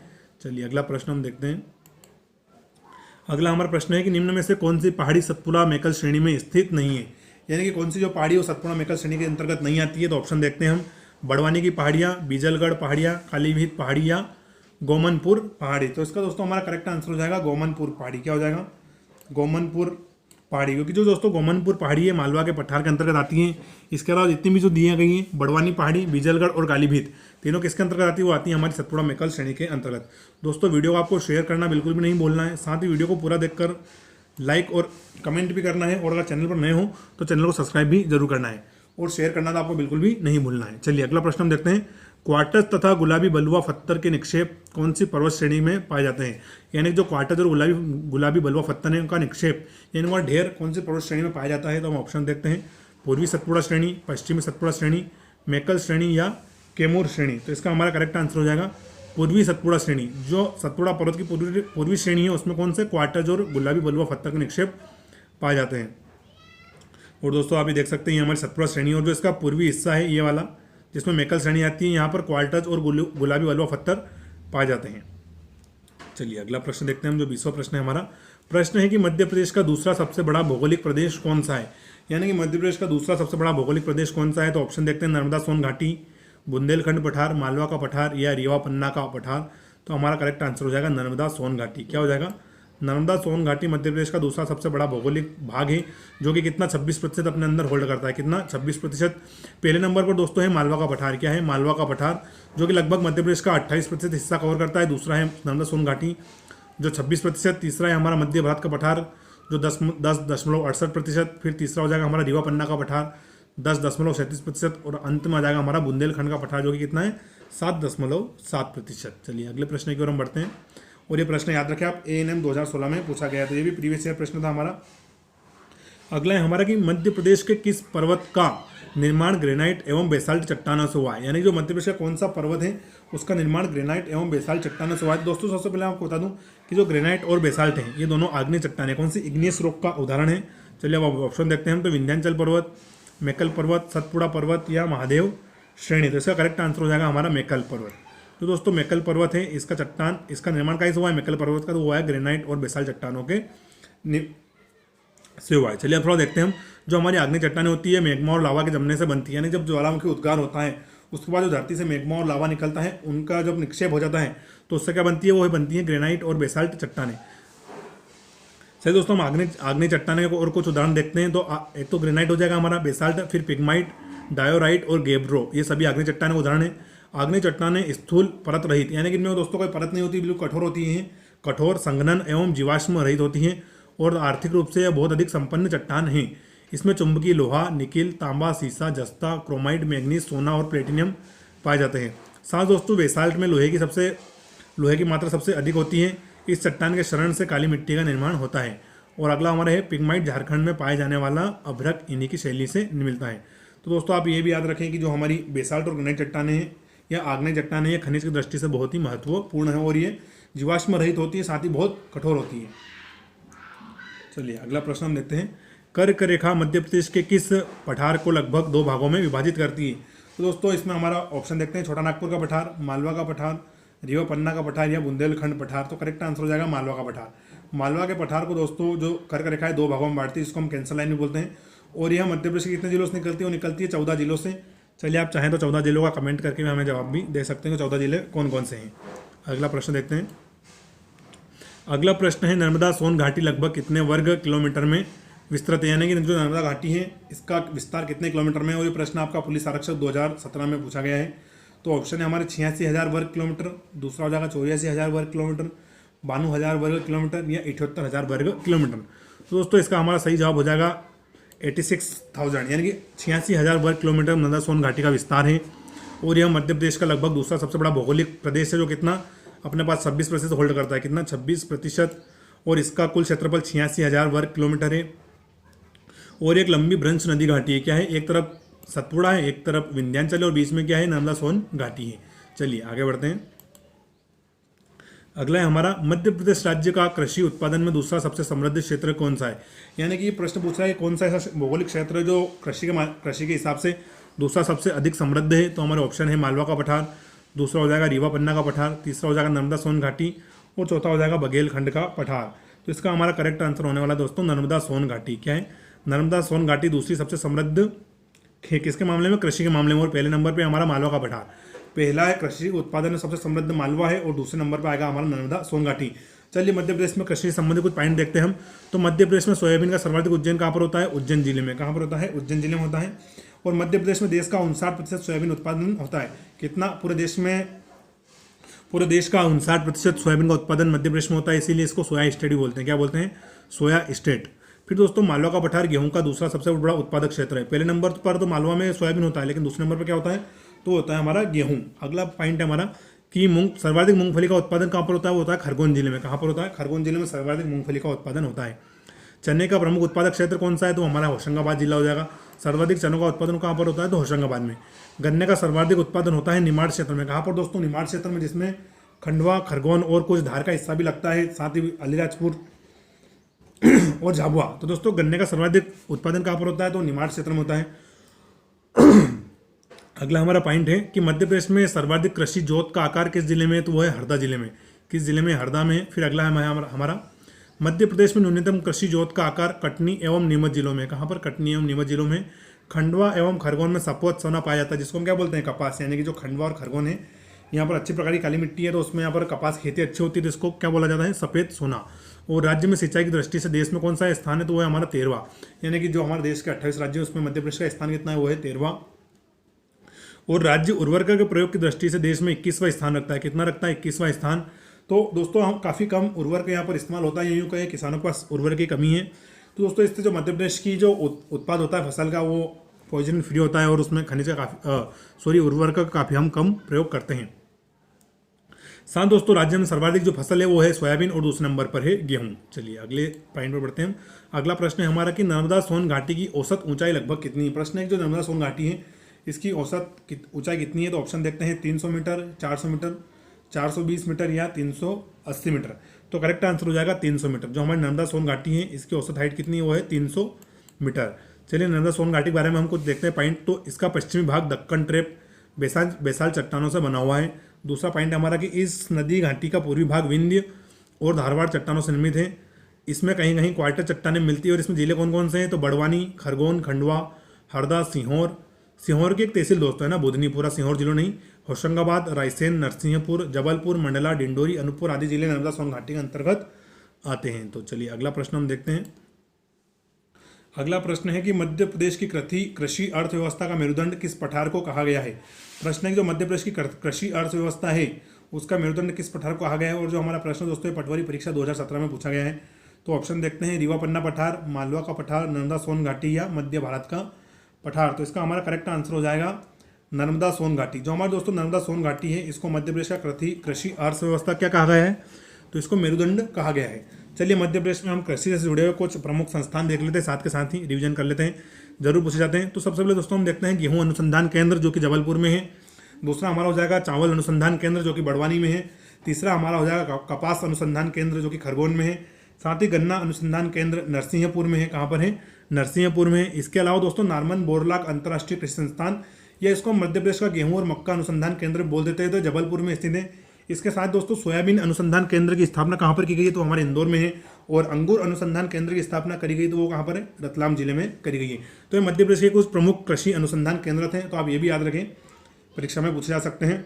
चलिए अगला प्रश्न हम देखते हैं। अगला हमारा प्रश्न है कि निम्न में से कौन सी पहाड़ी सतपुड़ा मेकल श्रेणी में स्थित नहीं है? यानी कि कौन सी जो पहाड़ी वो सतपुड़ा मेकल श्रेणी के अंतर्गत नहीं आती है? तो ऑप्शन देखते हैं हम, बड़वानी की पहाड़ियाँ, बीजलगढ़ पहाड़ियाँ, कालीभीत पहाड़ी या गोमनपुर पहाड़ी। तो इसका दोस्तों हमारा करेक्ट आंसर हो जाएगा गोमनपुर पहाड़ी। क्या हो जाएगा? गोमनपुर पहाड़ी, क्योंकि जो दोस्तों गोमनपुर पहाड़ी है मालवा के पठार के अंतर्गत आती हैं। इसके अलावा जितनी भी जो दी गई हैं, बड़वानी पहाड़ी, बीजलगढ़ और कालीभीत, तीनों किसके अंतर्गत आती है? वो आती है हमारी सतपुड़ा मेकल श्रेणी के अंतर्गत। दोस्तों वीडियो को आपको शेयर करना बिल्कुल भी नहीं भूलना है, साथ ही वीडियो को पूरा देखकर लाइक और कमेंट भी करना है। और अगर चैनल पर नए हो तो चैनल को सब्सक्राइब भी जरूर करना है और शेयर करना तो आपको बिल्कुल भी नहीं भूलना है। चलिए अगला प्रश्न हम देखते हैं। क्वार्टज तथा गुलाबी बलुआ पत्थर के निक्षेप कौन सी पर्वत श्रेणी में पाए जाते हैं? यानी जो क्वार्टज और गुलाबी बलुआ पत्थर है उनका निक्षेप यानी उनका ढेर कौन सी पर्वत श्रेणी में पाया जाता है? तो हम ऑप्शन देखते हैं, पूर्वी सतपुड़ा श्रेणी, पश्चिमी सतपुड़ा श्रेणी, मेकल श्रेणी या कैमूर श्रेणी। तो इसका हमारा करेक्ट आंसर हो जाएगा पूर्वी सतपुड़ा श्रेणी। जो सतपुड़ा पर्वत की पूर्वी श्रेणी है उसमें कौन से क्वार्टज और गुलाबी बलुआ पत्थर के निक्षेप पाए जाते हैं। और दोस्तों आप ये देख सकते हैं ये हमारी सतपुड़ा श्रेणी, और जो इसका पूर्वी हिस्सा है ये वाला जिसमें मेकल श्रेणी आती है, यहाँ पर क्वार्टज और गुलाबी बलुआ पत्थर पाए जाते हैं। चलिए अगला प्रश्न देखते हैं हम, जो 20वां प्रश्न है हमारा। प्रश्न है कि मध्य प्रदेश का दूसरा सबसे बड़ा भौगोलिक प्रदेश कौन सा है। यानी कि मध्य प्रदेश का दूसरा सबसे बड़ा भौगोलिक प्रदेश कौन सा है। तो ऑप्शन देखते हैं नर्मदा सोन घाटी, बुंदेलखंड पठार, मालवा का पठार या रीवा पन्ना का पठार। तो हमारा करेक्ट आंसर हो जाएगा नर्मदा सोन घाटी। क्या हो जाएगा, नर्मदा सोन घाटी मध्य प्रदेश का दूसरा सबसे बड़ा भौगोलिक भाग है, जो कि कितना 26% अपने अंदर होल्ड करता है। कितना 26%। पहले नंबर पर दोस्तों है मालवा का पठार। क्या है, मालवा का पठार, जो कि लगभग मध्य प्रदेश का 28% हिस्सा कवर करता है। दूसरा है नर्मदा सोन घाटी जो 26%। तीसरा है हमारा मध्य भारत का पठार जो 10.68%। फिर तीसरा हो जाएगा हमारा रीवा पन्ना का पठार 10.37%। और अंत में आ जाएगा हमारा बुंदेलखंड का पठार जो कि कितना है 7.7%। चलिए अगले प्रश्न की ओर हम बढ़ते हैं। और ये प्रश्न याद रखें आप, ANM 2016 में पूछा गया, तो ये भी प्रीवियस ईयर प्रश्न था हमारा। अगला है हमारा कि मध्य प्रदेश के किस पर्वत का निर्माण ग्रेनाइट एवं बेसाल्ट चट्टानों से हुआ है। यानी जो मध्य प्रदेश का कौन सा पर्वत है उसका निर्माण ग्रेनाइट एवं बेसाल्ट चट्टानों से हुआ है। दोस्तों सबसे पहले आपको बता दूं कि जो ग्रेनाइट और बेसाल्ट है ये दोनों आग्नेय चट्टानें कौन सी इग्नियस रॉक का उदाहरण है। चलिए अब ऑप्शन देखते हैं हम, तो विंध्याचल पर्वत, मेकल पर्वत, सतपुड़ा पर्वत या महादेव श्रेणी। तो इसका करेक्ट आंसर हो जाएगा हमारा मेकल पर्वत। तो दोस्तों मेकल पर्वत है, इसका चट्टान, इसका निर्माण कैसे हुआ है मेकल पर्वत का, तो हुआ है ग्रेनाइट और बेसाल्ट चट्टानों के से हुआ है। चलिए अब थोड़ा देखते हैं हम, जो हमारी आग्नेय चट्टानें होती है मैग्मा और लावा के जमने से बनती है। यानी जब ज्वालामुखी उद्गार होता है उसके बाद जो धरती से मैग्मा और लावा निकलता है उनका जब निक्षेप हो जाता है तो उससे क्या बनती है, वो बनती है ग्रेनाइट और बेसाल्ट चट्टानें। सही दोस्तों, हम आग्नेय चट्टानें को और कुछ उदाहरण देखते हैं। तो एक तो ग्रेनाइट हो जाएगा हमारा, बेसाल्ट, फिर पिग्माइट, डायोराइट और गेब्रो, ये सभी आग्नेय चट्टानें के उदाहरण है। आग्नेय चट्टानें स्थूल परत रहित, यानी कि इनमें दोस्तों कोई परत नहीं होती, बिल्कुल कठोर होती हैं, कठोर, संघनन एवं जीवाश्म रहित होती हैं और आर्थिक रूप से यह बहुत अधिक संपन्न चट्टान है। इसमें चुंबकीय लोहा, निकिल, तांबा, सीसा, जस्ता, क्रोमाइट, मैग्नीज, सोना और प्लेटिनियम पाए जाते हैं। साथ दोस्तों बेसाल्ट में लोहे की मात्रा सबसे अधिक होती है। इस चट्टान के शरण से काली मिट्टी का निर्माण होता है। और अगला हमारा है पिग्माइट, झारखंड में पाए जाने वाला अभ्रक इन्हीं की शैली से मिलता है। तो दोस्तों आप ये भी याद रखें कि जो हमारी बेसाल्ट और ग्रेनाइट चट्टानें हैं या आग्नेय चट्टानें हैं खनिज की दृष्टि से बहुत ही महत्वपूर्ण है और ये जीवाश्म रहित होती है, साथ ही बहुत कठोर होती है। चलिए अगला प्रश्न हम देखते हैं। कर्क रेखा मध्य प्रदेश के किस पठार को लगभग 2 भागों में विभाजित करती है। तो दोस्तों इसमें हमारा ऑप्शन देखते हैं, छोटा नागपुर का पठार, मालवा का पठार, रीवा पन्ना का पठार या बुंदेलखंड पठार। तो करेक्ट आंसर हो जाएगा मालवा का पठार। मालवा के पठार को दोस्तों जो कर्क रेखा है 2 भागों में बांटती है, जिसको हम कैंसर लाइन भी बोलते हैं। और यह मध्य प्रदेश के कितने जिलों से निकलती है, वो निकलती है 14 जिलों से। चलिए आप चाहें तो 14 जिलों का कमेंट करके भी हमें जवाब भी दे सकते हैं कि 14 जिले कौन कौन से हैं। अगला प्रश्न देखते हैं। अगला प्रश्न है नर्मदा सोन घाटी लगभग कितने वर्ग किलोमीटर में विस्तृत है। यानी कि जो नर्मदा घाटी है इसका विस्तार कितने किलोमीटर में है। और ये प्रश्न आपका पुलिस आरक्षक 2017 में पूछा गया है। तो ऑप्शन है हमारे 86,000 वर्ग किलोमीटर, दूसरा हो जाएगा 84,000 वर्ग किलोमीटर, 92,000 वर्ग किलोमीटर या 78,000 वर्ग किलोमीटर। तो दोस्तों इसका हमारा सही जवाब हो जाएगा 86,000, यानी कि 86,000 वर्ग किलोमीटर नर्मदा सोन घाटी का विस्तार है। और यह मध्य प्रदेश का लगभग दूसरा सबसे बड़ा भौगोलिक प्रदेश है, जो कितना अपने पास 26% होल्ड करता है। कितना 26%। और इसका कुल क्षेत्रफल 86,000 वर्ग किलोमीटर है। और एक लंबी भ्रंश नदी घाटी है। क्या है, एक तरफ सतपुड़ा है, एक तरफ विंध्याचल है और बीच में क्या है नर्मदा सोन घाटी है। चलिए आगे बढ़ते हैं। अगला है हमारा मध्य प्रदेश राज्य का कृषि उत्पादन में दूसरा सबसे समृद्ध क्षेत्र कौन सा है। यानी कि ये प्रश्न पूछ रहा है कौन सा ऐसा भौगोलिक क्षेत्र है जो कृषि के हिसाब से दूसरा सबसे अधिक समृद्ध है। तो हमारे ऑप्शन है मालवा का पठार, दूसरा हो जाएगा रीवा पन्ना का पठार, तीसरा हो जाएगा नर्मदा सोन घाटी और चौथा हो जाएगा बघेलखंड का पठार। तो इसका हमारा करेक्ट आंसर होने वाला दोस्तों नर्मदा सोन घाटी। क्या है, नर्मदा सोन घाटी दूसरी सबसे समृद्ध किसके मामले में, कृषि के मामले में। और पहले नंबर पे हमारा मालवा का पठार। पहला है कृषि उत्पादन में सबसे समृद्ध मालवा है और दूसरे नंबर पर आएगा हमारा नर्मदा सोन घाटी। चलिए मध्य प्रदेश में कृषि से संबंधित कुछ पॉइंट देखते हैं हम। तो मध्य प्रदेश में सोयाबीन का सर्वाधिक उज्जैन कहाँ पर होता है, उज्जैन जिले में। कहाँ पर होता है, उज्जैन जिले में होता है। और मध्य प्रदेश में देश का 59% सोयाबीन उत्पादन होता है। कितना, पूरे देश का 59% सोयाबीन का उत्पादन मध्य प्रदेश में होता है, इसीलिए इसको सोया स्टेट भी बोलते हैं। क्या बोलते हैं, सोया स्टेट। फिर दोस्तों मालवा का पठार गेहूं का दूसरा सबसे बड़ा उत्पादक क्षेत्र है। पहले नंबर पर तो मालवा में सोयाबीन होता है, लेकिन दूसरे नंबर पर क्या होता है, तो होता है हमारा गेहूं। अगला पॉइंट है हमारा कि सर्वाधिक मूंगफली का उत्पादन कहाँ पर होता है, वो होता है खरगोन जिले में। कहाँ पर होता है, खरगोन जिले में सर्वाधिक मूंगफली का उत्पादन होता है। चने का प्रमुख उत्पादक क्षेत्र कौन सा है, तो हमारा होशंगाबाद जिला हो जाएगा। सर्वाधिक चनों का उत्पादन कहाँ पर होता है? तो होशंगाबाद में। गन्ने का सर्वाधिक उत्पादन होता है निमाड़ क्षेत्र में। कहाँ पर दोस्तों? निमाड़ क्षेत्र में, जिसमें खंडवा, खरगोन और कुछ धार का हिस्सा भी लगता है, साथ ही अलीराजपुर और झाबुआ। तो दोस्तों गन्ने का सर्वाधिक उत्पादन कहाँ पर होता है? तो निमाड़ क्षेत्र में होता है। अगला हमारा पॉइंट है कि मध्य प्रदेश में सर्वाधिक कृषि जोत का आकार किस जिले में है? तो वो है हरदा जिले में। किस जिले में? हरदा में। फिर अगला है हमारा मध्य प्रदेश में न्यूनतम कृषि जोत का आकार कटनी एवं नीमच जिलों में। कहाँ पर? कटनी एवं नीमच जिलों में। खंडवा एवं खरगोन में सफेद सोना पाया जाता है, जिसको हम क्या बोलते हैं? कपास। यानी कि जो खंडवा और खरगोन है, यहाँ पर अच्छी प्रकार की काली मिट्टी है, तो उसमें यहाँ पर कपास खेती अच्छी होती है, तो इसको क्या बोला जाता है? सफेद सोना। और राज्य में सिंचाई की दृष्टि से देश में कौन सा स्थान है? तो वो है हमारा 13वां। यानी कि जो हमारे देश के 28 राज्य है उसमें मध्य प्रदेश का स्थान कितना है? वो है 13वां। और राज्य उर्वरक के प्रयोग की दृष्टि से देश में 21वां स्थान रखता है। कितना रखता है? 21वां स्थान। तो दोस्तों हम काफ़ी कम उर्वरक यहाँ पर इस्तेमाल होता है, यूँ कहें किसानों के पास उर्वरक की कमी है। तो दोस्तों इससे जो मध्य प्रदेश की जो उत्पाद होता है फसल का, वो पॉइजन फ्री होता है और उसमें खनिज का उर्वरक का काफ़ी हम कम प्रयोग करते हैं। साथ दोस्तों राज्य में सर्वाधिक जो फसल है वो है सोयाबीन और दूसरे नंबर पर है गेहूं। चलिए अगले पॉइंट पर बढ़ते हैं। अगला प्रश्न है हमारा कि नर्मदा सोन घाटी की औसत ऊंचाई लगभग कितनी है? प्रश्न है कि जो नर्मदा सोन घाटी है इसकी औसत ऊंचाई कितनी है? तो ऑप्शन देखते हैं 300 मीटर, 400 मीटर, 420 मीटर या 380 मीटर। तो करेक्ट आंसर हो जाएगा 300 मीटर। जो हमारी नर्मदा सोन घाटी है इसकी औसत हाइट कितनी है? वो है 300 मीटर। चलिए नर्मदा सोन घाटी के बारे में हम कुछ देखते हैं पॉइंट। तो इसका पश्चिमी भाग दक्कन ट्रेप बेसाल चट्टानों से बना हुआ है। दूसरा पॉइंट हमारा कि इस नदी घाटी का पूर्वी भाग विंध्य और धारवाड़ चट्टानों से निर्मित है। इसमें कहीं कहीं क्वार्टर चट्टानें मिलती है। और इसमें जिले कौन कौन से हैं? तो बड़वानी, खरगोन, खंडवा, हरदा, सीहोर की एक तहसील दोस्तों है ना, बुधनी, पूरा सीहोर जिलों नहीं। होशंगाबाद, रायसेन, नरसिंहपुर, जबलपुर, मंडला, डिंडोरी, अनूपपुर आदि जिले नर्मदा सोन घाटी के अंतर्गत आते हैं। तो चलिए अगला प्रश्न हम देखते हैं। अगला प्रश्न है कि मध्य प्रदेश की कृषि अर्थव्यवस्था का मेरुदंड किस पठार को कहा गया है? प्रश्न है कि जो मध्य प्रदेश की कृषि अर्थव्यवस्था है उसका मेरुदंड किस पठार को कहा गया है? और जो हमारा प्रश्न दोस्तों पटवारी परीक्षा 2017 में पूछा गया है। तो ऑप्शन देखते हैं रीवा पन्ना पठार, मालवा का पठार, नर्मदा सोन घाटी या मध्य भारत का पठार। तो इसका हमारा करेक्ट आंसर हो जाएगा नर्मदा सोन घाटी। जो हमारे दोस्तों नर्मदा सोन घाटी है इसको मध्य प्रदेश का कृषि अर्थव्यवस्था क्या कहा गया है? तो इसको मेरुदंड कहा गया है। चलिए मध्य प्रदेश में हम कृषि से जुड़े हुए कुछ प्रमुख संस्थान देख लेते हैं, साथ के साथ ही रिवीजन कर लेते हैं, जरूर पूछे जाते हैं। तो सबसे पहले दोस्तों हम देखते हैं गेहूं अनुसंधान केंद्र जो कि जबलपुर में है। दूसरा हमारा हो जाएगा चावल अनुसंधान केंद्र जो कि बड़वानी में है। तीसरा हमारा हो जाएगा कपास अनुसंधान केंद्र जो कि खरगोन में है। साथ ही गन्ना अनुसंधान केंद्र नरसिंहपुर में है। कहाँ पर है? नरसिंहपुर में। इसके अलावा दोस्तों नारमन बोरलाग अंतर्राष्ट्रीय कृषि संस्थान, या इसको मध्य प्रदेश का गेहूं और मक्का अनुसंधान केंद्र बोल देते हैं, तो जबलपुर में स्थित है। इसके साथ दोस्तों सोयाबीन अनुसंधान केंद्र की स्थापना कहाँ पर की गई है? तो हमारे इंदौर में है। और अंगूर अनुसंधान केंद्र की स्थापना करी गई तो वो कहाँ पर है? रतलाम जिले में करी गई है। तो ये मध्य प्रदेश के कुछ प्रमुख कृषि अनुसंधान केंद्र थे, तो आप ये भी याद रखें, परीक्षा में पूछे जा सकते हैं।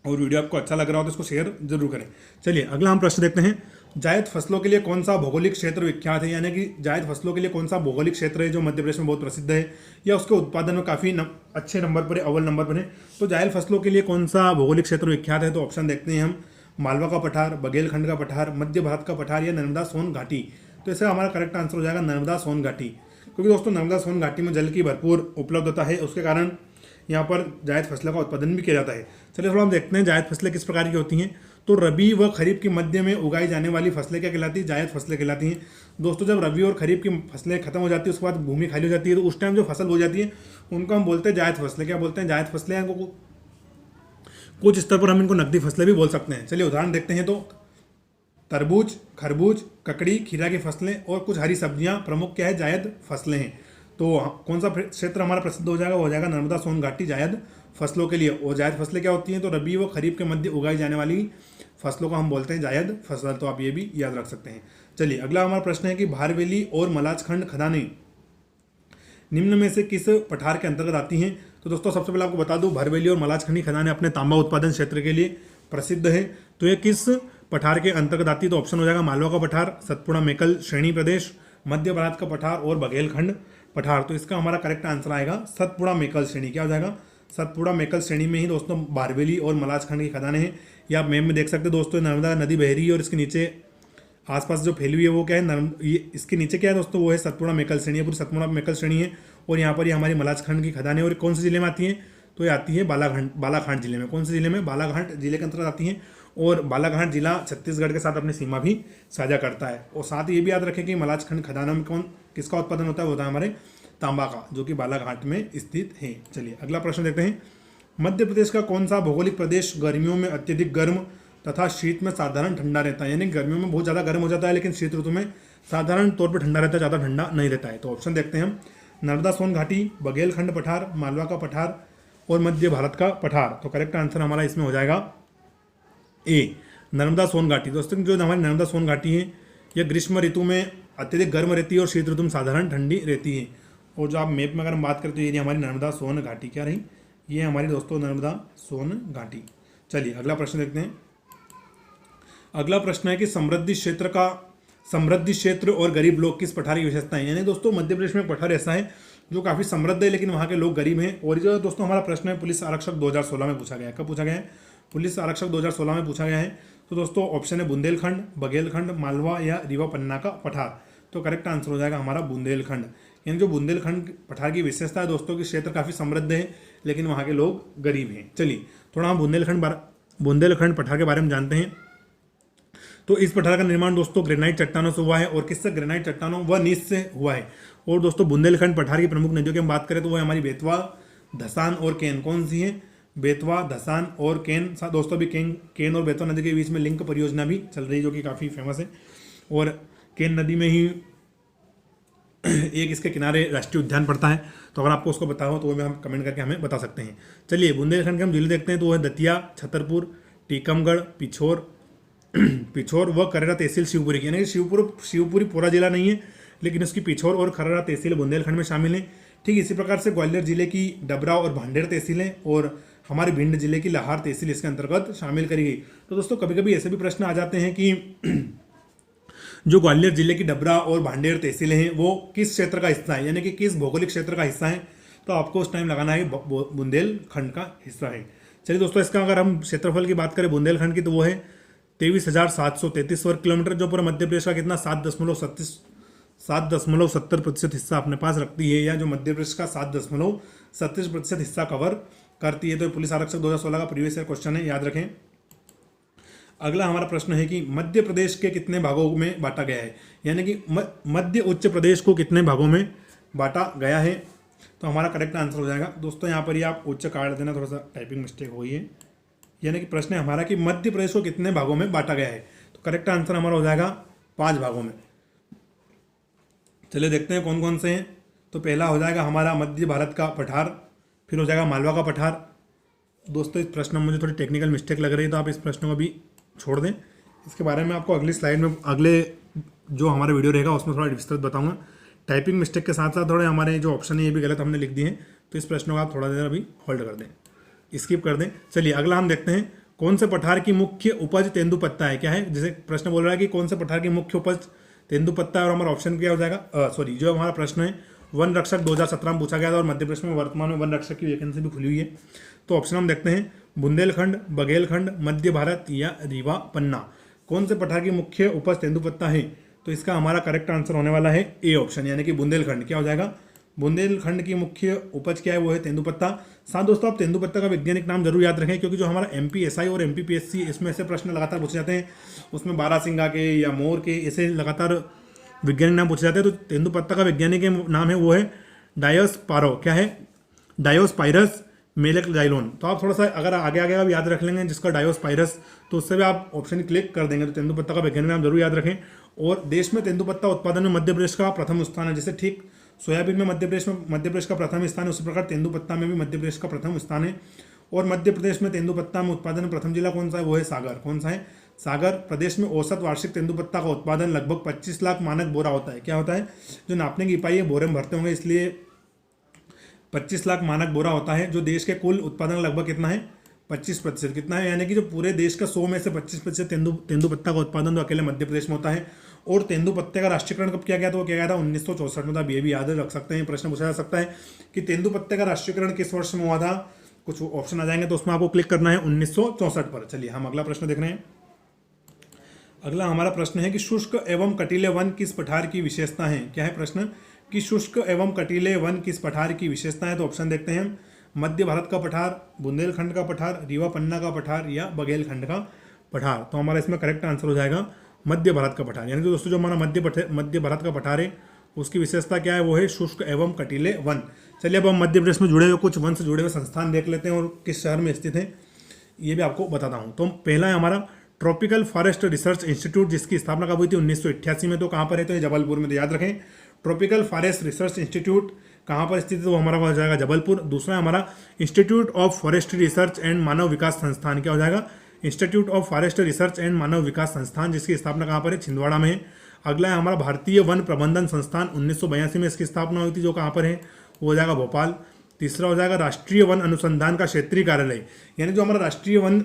और वीडियो आपको अच्छा लग रहा हो तो इसको शेयर जरूर करें। चलिए अगला हम प्रश्न देखते हैं। जायद फसलों के लिए कौन सा भौगोलिक क्षेत्र विख्यात है? यानी कि जायद फसलों के लिए कौन सा भौगोलिक क्षेत्र है जो मध्य प्रदेश में बहुत प्रसिद्ध है या उसके उत्पादन में काफ़ी अच्छे नंबर पर है, अव्वल नंबर पर है? तो जायद फसलों के लिए कौन सा भौगोलिक क्षेत्र विख्यात है? तो ऑप्शन देखते हैं हम मालवा का पठार, बघेलखंड का पठार, मध्य भारत का पठार या नर्मदा सोन घाटी। तो इसका हमारा करेक्ट आंसर हो जाएगा नर्मदा सोन घाटी, क्योंकि दोस्तों नर्मदा सोन घाटी में जल की भरपूर उपलब्धता है, उसके कारण यहाँ पर जायद फसलों का उत्पादन भी किया जाता है। चलिए थोड़ा हम देखते हैं जायद फसलें किस प्रकार की होती हैं। तो रबी व खरीफ के मध्य में उगाई जाने वाली फसलें क्या कहलाती है? जायद फसलें कहलाती हैं। दोस्तों जब रबी और खरीफ की फसलें खत्म हो जाती है उसके बाद भूमि खाली हो जाती है, तो उस टाइम जो फसल हो जाती है उनको हम बोलते हैं जायद फसलें। क्या बोलते हैं? जायद फसलें। कुछ स्तर पर हम इनको नकदी फसलें भी बोल सकते हैं। चलिए उदाहरण देखते हैं। तो तरबूज, खरबूज, ककड़ी, खीरा की फसलें और कुछ हरी सब्जियां प्रमुख क्या है? जायद फसलें हैं। तो कौन सा क्षेत्र हमारा प्रसिद्ध हो जाएगा? हो जाएगा नर्मदा सोन घाटी जायद फसलों के लिए। और जायद फसलें क्या होती हैं? तो रबी व खरीफ के मध्य उगाई जाने वाली फसलों को हम बोलते हैं जायद फसल। तो आप ये भी याद रख सकते हैं। चलिए अगला हमारा प्रश्न है कि भारवेली और मलाजखंड खदानें निम्न में से किस पठार के अंतर्गत आती हैं? तो दोस्तों सबसे पहले आपको बता दूं भारवेली और मलाजखंडी खदानें अपने तांबा उत्पादन क्षेत्र के लिए प्रसिद्ध है। तो ये किस पठार के अंतर्गत आती है? तो ऑप्शन हो जाएगा मालवा का पठार, सतपुड़ा मेकल श्रेणी प्रदेश, मध्य भारत का पठार और बघेलखंड पठार। तो इसका हमारा करेक्ट आंसर आएगा सतपुड़ा मेकल श्रेणी। क्या हो जाएगा? सतपुड़ा मेकल श्रेणी में ही दोस्तों भारवेली और मलाजखंड की खदानें हैं। ये आप मैप में देख सकते हैं दोस्तों, नर्मदा नदी बह रही है और इसके नीचे आसपास जो फैली हुई है वो क्या है? ये इसके नीचे क्या है दोस्तों? वो है सतपुड़ा मेकल श्रेणी, पूरी सतपुड़ा मेकल श्रेणी है। और यहाँ पर ये हमारी मलाजखंड की खदानें। और कौन से जिले में आती हैं? तो ये आती है बालाघाट जिले में। कौन से जिले में? बालाघाट जिले के अंतर्गत आती हैं। और बालाघाट जिला छत्तीसगढ़ के साथ अपनी सीमा भी साझा करता है। और साथ ही ये भी याद रखें कि मलाजखंड खदानों में किसका उत्पादन होता है? वो होता है हमारे तांबा का, जो कि बालाघाट में स्थित है। चलिए अगला प्रश्न देखते हैं। मध्य प्रदेश का कौन सा भौगोलिक प्रदेश गर्मियों में अत्यधिक गर्म तथा शीत में साधारण ठंडा रहता है? यानी गर्मियों में बहुत ज़्यादा गर्म हो जाता है लेकिन शीत ऋतु में साधारण तौर पर ठंडा रहता है, ज़्यादा ठंडा नहीं रहता है। तो ऑप्शन देखते हैं हम, नर्मदा सोन घाटी, बघेलखंड पठार, मालवा का पठार और मध्य भारत का पठार। तो करेक्ट आंसर हमारा इसमें हो जाएगा ए, नर्मदा सोन घाटी। दोस्तों जो हमारी नर्मदा सोन घाटी है यह ग्रीष्म ऋतु में अत्यधिक गर्म रहती है और शीत ऋतु में साधारण ठंडी रहती है। और जो आप मैप में अगर हम बात करते हैं ये हमारी नर्मदा सोन घाटी क्या रही, ये हमारी दोस्तों नर्मदा सोन घाटी। चलिए अगला प्रश्न देखते हैं। अगला प्रश्न है कि समृद्धि क्षेत्र और गरीब लोग किस पठार की विशेषता है? यानी दोस्तों मध्य प्रदेश में एक पठार ऐसा है जो काफ़ी समृद्ध है लेकिन वहाँ के लोग गरीब हैं। और जो दोस्तों हमारा प्रश्न है पुलिस आरक्षक 2016 में पूछा गया है। कब पूछा गया है? पुलिस आरक्षक 2016 में पूछा गया है। तो दोस्तों ऑप्शन है बुंदेलखंड, बघेलखंड, मालवा या रीवा पन्ना का पठार। तो करेक्ट आंसर हो जाएगा हमारा बुंदेलखंड। यानी जो बुंदेलखंड पठार की विशेषता है दोस्तों कि क्षेत्र काफ़ी समृद्ध है लेकिन वहाँ के लोग गरीब हैं। चलिए थोड़ा हम बुंदेलखंड पठार के बारे में जानते हैं। तो इस पठार का निर्माण दोस्तों ग्रेनाइट चट्टानों से हुआ है। और किससे? ग्रेनाइट चट्टानों व नीच से हुआ है। और दोस्तों बुंदेलखंड पठार की प्रमुख नदियों की हम बात करें तो वो हमारी बेतवा, धसान और केन। कौन सी है? बेतवा, धसान और केन। साथ दोस्तों अभी केन और बेतवा नदी के बीच में लिंक परियोजना भी चल रही है जो कि काफ़ी फेमस है। और केन नदी में ही एक इसके किनारे राष्ट्रीय उद्यान पड़ता है। तो अगर आपको उसको पता हो तो वो हम कमेंट करके हमें बता सकते हैं। चलिए बुंदेलखंड के हम जिले देखते हैं तो वो है दतिया, छतरपुर, टीकमगढ़, पिछोर व करेरा तहसील शिवपुरी की। यानी कि शिवपुरी पूरा जिला नहीं है लेकिन उसकी पिछोर और खररा तहसील बुंदेलखंड में शामिल है। ठीक इसी प्रकार से ग्वालियर जिले की डबरा और भांडेर तहसीलें और हमारे भिंड जिले की लाहार तहसील इसके अंतर्गत शामिल करी गई। तो दोस्तों कभी कभी ऐसे भी प्रश्न आ जाते हैं कि जो ग्वालियर जिले की डबरा और भांडेर तहसीलें हैं वो किस क्षेत्र का हिस्सा है, यानी कि किस भौगोलिक क्षेत्र का हिस्सा है। तो आपको उस टाइम लगाना है बुंदेलखंड का हिस्सा है। चलिए दोस्तों इसका अगर हम क्षेत्रफल की बात करें बुंदेलखंड की तो वो है 23,733 वर्ग किलोमीटर, जो पूरा मध्य प्रदेश का कितना 7.70% हिस्सा अपने पास रखती है, या जो मध्य प्रदेश का 7.37% हिस्सा कवर करती है। तो पुलिस आरक्षक 2016 का प्रीवियस ईयर क्वेश्चन है, याद रखें। अगला हमारा प्रश्न है कि मध्य प्रदेश के कितने भागों में बांटा गया है, यानी कि मध्य उच्च प्रदेश को कितने भागों में बांटा गया है। तो हमारा करेक्ट आंसर हो जाएगा दोस्तों यहाँ पर ही आप उच्च काट देना, थोड़ा सा टाइपिंग मिस्टेक हुई है। यानी कि प्रश्न है हमारा कि मध्य प्रदेश को कितने भागों में बांटा गया है। तो करेक्ट आंसर हमारा हो जाएगा 5 भागों में। चलिए देखते हैं कौन कौन से हैं। तो पहला हो जाएगा हमारा मध्य भारत का पठार, फिर हो जाएगा मालवा का पठार। दोस्तों इस प्रश्न में मुझे थोड़ी टेक्निकल मिस्टेक लग रही है तो आप इस प्रश्न को भी छोड़ दें। इसके बारे में आपको अगली स्लाइड में, अगले जो हमारा वीडियो रहेगा उसमें थोड़ा विस्तृत बताऊंगा। टाइपिंग मिस्टेक के साथ साथ थोड़े हमारे जो ऑप्शन है ये भी गलत हमने लिख दिए हैं, तो इस प्रश्न को आप थोड़ा देर अभी होल्ड कर दें, स्किप कर दें। चलिए अगला हम देखते हैं कौन से पठार की मुख्य उपज तेंदुपत्ता है। क्या है? जैसे प्रश्न बोल रहा है कि कौन से पठार की मुख्य उपज तेंदुपत्ता है और हमारा ऑप्शन क्या हो जाएगा, जो हमारा प्रश्न है वन रक्षक 2017 में पूछा गया था और मध्य प्रदेश में वर्तमान में वन रक्षक की वैकेंसी भी खुली हुई है। तो ऑप्शन हम देखते हैं बुंदेलखंड, बघेलखंड, मध्य भारत या रीवा पन्ना। कौन से पठार की मुख्य उपज तेंदुपत्ता है? तो इसका हमारा करेक्ट आंसर होने वाला है ए ऑप्शन, यानी कि बुंदेलखंड। क्या हो जाएगा? बुंदेलखंड की मुख्य उपज क्या है? वो है तेंदुपत्ता। साथ दोस्तों आप तेंदुपत्ता का वैज्ञानिक नाम जरूर याद रखें, क्योंकि जो हमारा MPSI और MPPSC इसमें ऐसे प्रश्न लगातार पूछे जाते हैं, उसमें बारहसिंगा के या मोर के ऐसे लगातार वैज्ञानिक नाम पूछे जाते हैं। तो तेंदुपत्ता का वैज्ञानिक नाम है वो है डायोस्पारो। क्या है? डायोस्पाइरस मेलेक्जाइलोन। तो आप थोड़ा सा अगर आगे आगे आप याद रख लेंगे जिसका डायोस्पाइरस, तो उससे भी आप ऑप्शन क्लिक कर देंगे। तो तेंदुपत्ता का वैज्ञानिक नाम जरूर याद रखें। और देश में तेंदुपत्ता उत्पादन में मध्य प्रदेश का प्रथम स्थान है। जैसे ठीक सोयाबीन में मध्य प्रदेश का प्रथम स्थान है, उसी प्रकार तेंदुपत्ता में भी मध्य प्रदेश का प्रथम स्थान है। और मध्य प्रदेश में तेंदुपत्ता में उत्पादन में प्रथम जिला कौन सा है? वो है सागर। कौन सा है? सागर। प्रदेश में औसत वार्षिक तेंदुपत्ता का उत्पादन लगभग 25 लाख मानक बोरा होता है। क्या होता है? जो नापने की इकाई है बोरे में भरते होंगे, इसलिए 25 लाख मानक बोरा होता है। जो देश के कुल उत्पादन लगभग कितना है? 25%। कितना है? यानी कि जो पूरे देश का 100 में से 25% तेंदुपत्ता का उत्पादन तो अकेले मध्य प्रदेश में होता है। और तेंदुपत्ते का राष्ट्रीयकरण कब किया गया? तो वो किया गया था 1964 में था। ये भी याद रख सकते हैं, प्रश्न पूछा जा सकता है कि तेंदुपत्ते का राष्ट्रीयकरण किस वर्ष में हुआ था। कुछ ऑप्शन आ जाएंगे तो उसमें आपको क्लिक करना है 1964 पर। चलिए हम अगला प्रश्न देख रहे हैं। अगला हमारा प्रश्न है कि शुष्क एवं कटीले वन किस पठार की विशेषता है। क्या है प्रश्न? कि शुष्क एवं कटीले वन किस पठार की विशेषता है। तो ऑप्शन देखते हैं मध्य भारत का पठार, बुंदेलखंड का पठार, रीवा पन्ना का पठार या बघेलखंड का पठार। तो हमारा इसमें करेक्ट आंसर हो जाएगा मध्य भारत का पठार। यानी कि दोस्तों जो हमारा मध्य भारत का पठार है उसकी विशेषता क्या है, वो है शुष्क एवं कटीले वन। चलिए अब हम मध्य प्रदेश में जुड़े हुए कुछ वन से जुड़े हुए संस्थान देख लेते हैं और किस शहर में स्थित है ये भी आपको बताता हूँ। तो पहला है हमारा ट्रॉपिकल फॉरेस्ट रिसर्च इंस्टीट्यूट, जिसकी स्थापना कब हुई थी 1988 में। तो कहाँ पर है, तो ये जबलपुर में। तो याद रखें ट्रॉपिकल फॉरेस्ट रिसर्च इंस्टीट्यूट कहाँ पर स्थित है, तो हमारा हो जाएगा जबलपुर। दूसरा हमारा institute of forestry research and मानव विकास संस्थान, क्या हो जाएगा institute of forest research and मानव विकास संस्थान, जिसकी स्थापना कहाँ पर है, छिंदवाड़ा में है। अगला है हमारा भारतीय वन प्रबंधन संस्थान, 1982 में इसकी स्थापना हुई थी, जो कहाँ पर है, वो हो जाएगा भोपाल। तीसरा हो जाएगा राष्ट्रीय वन अनुसंधान का क्षेत्रीय कार्यालय, यानी जो हमारा राष्ट्रीय वन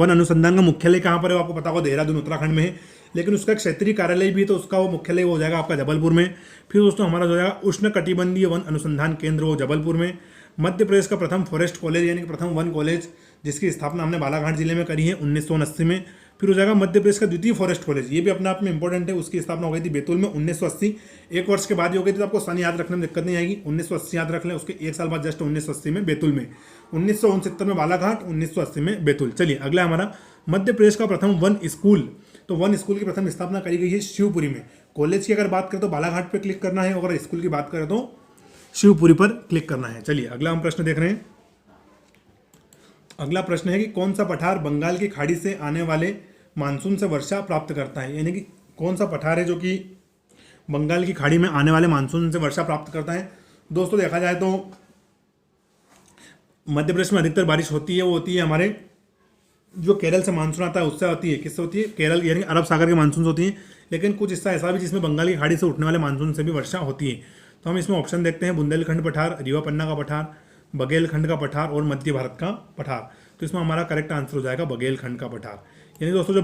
अनुसंधान का मुख्यालय कहाँ पर है, आपको पता होगा देहरादून उत्तराखंड में है, लेकिन उसका क्षेत्रीय कार्यालय भी, तो उसका वो मुख्यालय हो जाएगा आपका जबलपुर में। फिर दोस्तों हमारा हो जाएगा उष्ण कटिबंधीय वन अनुसंधान केंद्र, वो जबलपुर में। मध्य प्रदेश का प्रथम फॉरेस्ट कॉलेज यानी कि प्रथम वन कॉलेज, जिसकी स्थापना हमने बालाघाट जिले में करी है 1979 में। फिर हो जाएगा मध्य प्रदेश का द्वितीय फॉरेस्ट कॉलेज, ये भी अपने आप में इंपॉर्टेंट है, उसकी स्थापना हो गई थी बैतूल में 1980। एक वर्ष के बाद ही हो गई थी, तो आपको सन याद रखने में दिक्कत नहीं आएगी। 1980 याद रख लें, उसके एक साल बाद जस्ट 1980 में बैतूल में, 1969 में बालाघाट, 1980 में बैतूल। चलिए अगला हमारा मध्य प्रदेश का प्रथम वन स्कूल, तो वन स्कूल की प्रथम स्थापना करी गई है शिवपुरी में। कॉलेज की अगर बात करें तो बालाघाट पर क्लिक करना है, और अगर स्कूल की बात करें तो शिवपुरी पर क्लिक करना है। चलिए अगला हम प्रश्न देख रहे हैं। अगला प्रश्न है कि कौन सा पठार बंगाल की खाड़ी से आने वाले मानसून से वर्षा प्राप्त करता है, यानी कि कौन सा पठार है जो कि बंगाल की खाड़ी में आने वाले मानसून से वर्षा प्राप्त करता है। दोस्तों देखा जाए तो मध्य प्रदेश में अधिकतर बारिश होती है, वो होती है हमारे जो केरल से मानसून आता है उससे होती है। किससे होती है, केरल यानी अरब सागर के मानसून से होती है, लेकिन कुछ हिस्सा ऐसा भी जिसमें बंगाल की खाड़ी से उठने वाले मानसून से भी वर्षा होती है। तो हम इसमें ऑप्शन देखते हैं, बुंदेलखंड पठार, रीवा पन्ना का पठार, बघेलखंड का पठार और मध्य भारत का पठार। तो इसमें हमारा करेक्ट आंसर हो जाएगा बघेलखंड का पठार। यानी दोस्तों जो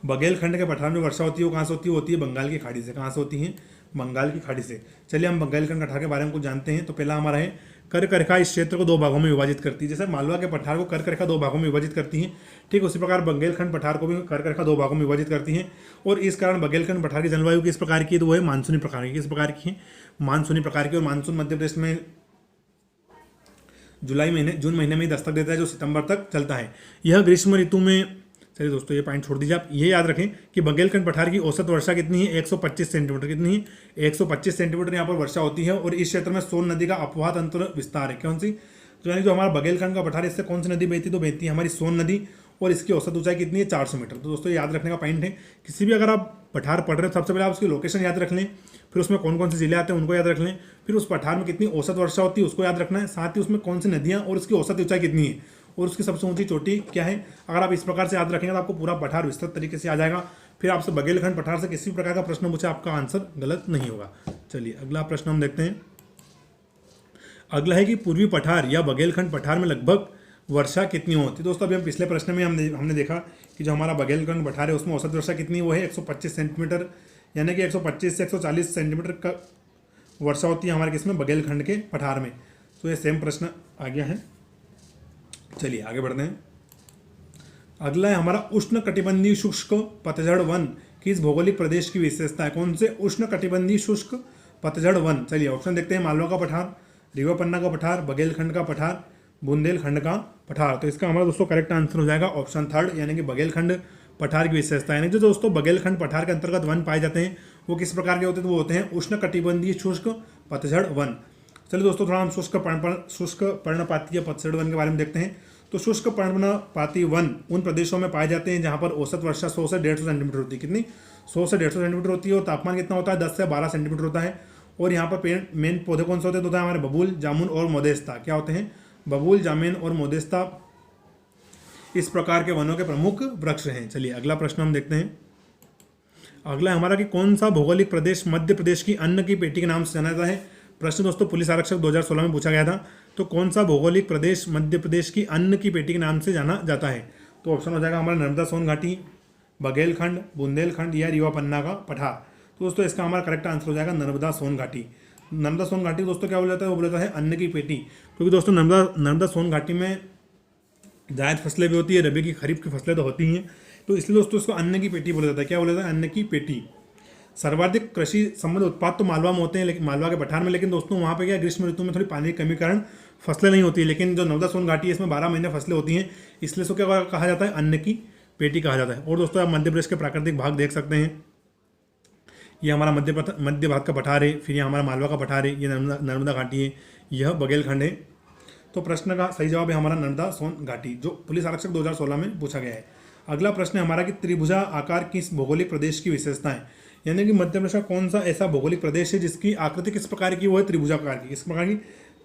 बघेलखंड के पठार में वर्षा होती है वो कहाँ से होती है बंगाल की खाड़ी से। कहाँ से होती है, बंगाल की खाड़ी से। चलिए हम बघेलखंड पठार के बारे में कुछ जानते हैं। तो पहला हमारा है कर्क रेखा इस क्षेत्र को दो भागों में विभाजित करती है। जैसे मालवा के पठार को कर्क रेखा दो भागों में विभाजित करती है, ठीक उसी प्रकार बघेलखंड पठार को भी कर्क रेखा दो भागों में विभाजित करती है। और इस कारण बघेलखंड पठार की जलवायु किस प्रकार की है, तो वो है मानसूनी प्रकार की। किस प्रकार की है, मानसूनी प्रकार की। और मानसून मध्य प्रदेश में जून महीने में ही दस्तक देता है, जो सितंबर तक चलता है। यह ग्रीष्म ऋतु में, चलिए दोस्तों ये पॉइंट छोड़ दीजिए, आप ये याद रखें कि बघेलखंड पठार की औसत वर्षा कितनी है, 125 सेंटीमीटर। कितनी है, 125 सेंटीमीटर यहाँ पर वर्षा होती है। और इस क्षेत्र में सोन नदी का अपवाह तंत्र विस्तार है। कौन सी, तो यानी जो हमारा बघेलखंड का पठार है इससे कौन सी नदी बहती, तो बहती है हमारी सोन नदी, और इसकी औसत ऊंचाई कितनी है, 400 मीटर। तो दोस्तों याद रखने का पॉइंट है, किसी भी अगर आप पठार पढ़ रहे हो सबसे पहले आप उसकी लोकेशन याद रख लें, फिर उसमें कौन कौन से जिले आते हैं उनको याद रख लें, फिर उस पठार में कितनी औसत वर्षा होती है उसको याद रखना है, साथ ही उसमें कौन सी नदियाँ और उसकी औसत ऊंचाई कितनी है और उसकी सबसे ऊंची चोटी क्या है। अगर आप इस प्रकार से याद रखेंगे तो आपको पूरा पठार विस्तृत तरीके से आ जाएगा। फिर आपसे बघेलखंड पठार से किसी भी प्रकार का प्रश्न पूछे आपका आंसर गलत नहीं होगा। चलिए अगला प्रश्न हम देखते हैं। अगला है कि पूर्वी पठार या बघेलखंड पठार में लगभग वर्षा कितनी होती है। दोस्तों अभी हम पिछले प्रश्न में हमने देखा कि जो हमारा बघेलखंड पठार है उसमें औसत वर्षा कितनी, वो है 125 सेंटीमीटर, यानी कि 125 से 140 सेंटीमीटर का वर्षा होती है हमारे किसमें, बघेलखंड के पठार में। तो ये सेम प्रश्न आ गया है। चलिए आगे बढ़ते हैं। अगला है हमारा उष्ण कटिबंधीय शुष्क पतझड़ वन किस भौगोलिक प्रदेश की विशेषता है। कौन से उष्ण कटिबंधीय शुष्क पतझड़ वन, चलिए ऑप्शन देखते हैं, मालवा का पठार, रीवा पन्ना का पठार, बघेलखंड का पठार, बुंदेलखंड का पठार। तो इसका हमारा दोस्तों करेक्ट आंसर हो जाएगा ऑप्शन थर्ड, यानी कि बघेलखंड पठार की विशेषता। यानी जो दोस्तों बघेलखंड पठार के अंतर्गत वन पाए जाते हैं वो किस प्रकार के होते हैं, तो वो होते हैं उष्ण कटिबंधीय शुष्क पतझड़ वन। चलिए दोस्तों थोड़ा हम शुष्क पर्णपातीय पतझड़ वन के बारे में देखते हैं। तो शुष्क पर्णपाती वन उन प्रदेशों में पाए जाते हैं जहां पर औसत वर्षा 100 से 150 सेंटीमीटर होती है। कितनी, 100 से 150 सेंटीमीटर होती है। और तापमान कितना होता है, 10 से 12 सेंटीमीटर होता है। और यहाँ पर मेन पौधे कौन से होते हैं, तो होता है हमारे बबूल, जामुन और मोदेस्ता। क्या होते हैं, बबूल, जामुन और मोदेस्ता इस प्रकार के वनों के प्रमुख वृक्ष हैं। चलिए अगला प्रश्न हम देखते हैं। अगला हमारा कि कौन सा भौगोलिक प्रदेश मध्य प्रदेश की अन्न की पेटी के नाम से जाना जाता है। प्रश्न दोस्तों पुलिस आरक्षक 2016 में पूछा गया था। तो कौन सा भौगोलिक प्रदेश मध्य प्रदेश की अन्न की पेटी के नाम से जाना जाता है। तो ऑप्शन हो जाएगा हमारा नर्मदा सोन घाटी, बघेलखंड, बुंदेलखंड या रीवा पन्ना का पठार। तो दोस्तों इसका हमारा करेक्ट आंसर हो जाएगा नर्मदा सोन घाटी। नर्मदा सोन घाटी दोस्तों क्या बोला जाता है, वो बोला जाता है अन्न की पेटी, क्योंकि दोस्तों नर्मदा सोन घाटी में जायद फसलें भी होती है, रबी की खरीफ की फसलें तो होती हैं, तो इसलिए दोस्तों इसको अन्न की पेटी बोला जाता है। क्या बोला जाता है, अन्न की पेटी। सर्वाधिक कृषि संबंध उत्पाद तो मालवा में होते हैं, लेकिन मालवा के पठार में, लेकिन दोस्तों वहाँ पे क्या ग्रीष्म ऋतु में थोड़ी पानी की कमी कारण फसलें नहीं होती है। लेकिन जो नर्मदा सोन घाटी है इसमें 12 महीने फसलें होती हैं, इसलिए इसको क्या कहा जाता है, अन्न की पेटी कहा जाता है। और दोस्तों आप मध्य प्रदेश के प्राकृतिक भाग देख सकते हैं। ये हमारा मध्य भारत का पठार है, फिर ये हमारा मालवा का पठार है, ये नर्मदा घाटी है, यह बघेलखंड है। तो प्रश्न का सही जवाब है हमारा नर्मदा सोन घाटी, जो पुलिस आरक्षक 2016 में पूछा गया है। अगला प्रश्न है हमारा कि त्रिभुजा आकार किस भौगोलिक प्रदेश की विशेषता है, यानी कि मध्य प्रदेश का कौन सा ऐसा भौगोलिक प्रदेश है जिसकी आकृति किस प्रकार की, वो है त्रिभुजाकार की। किस प्रकार की?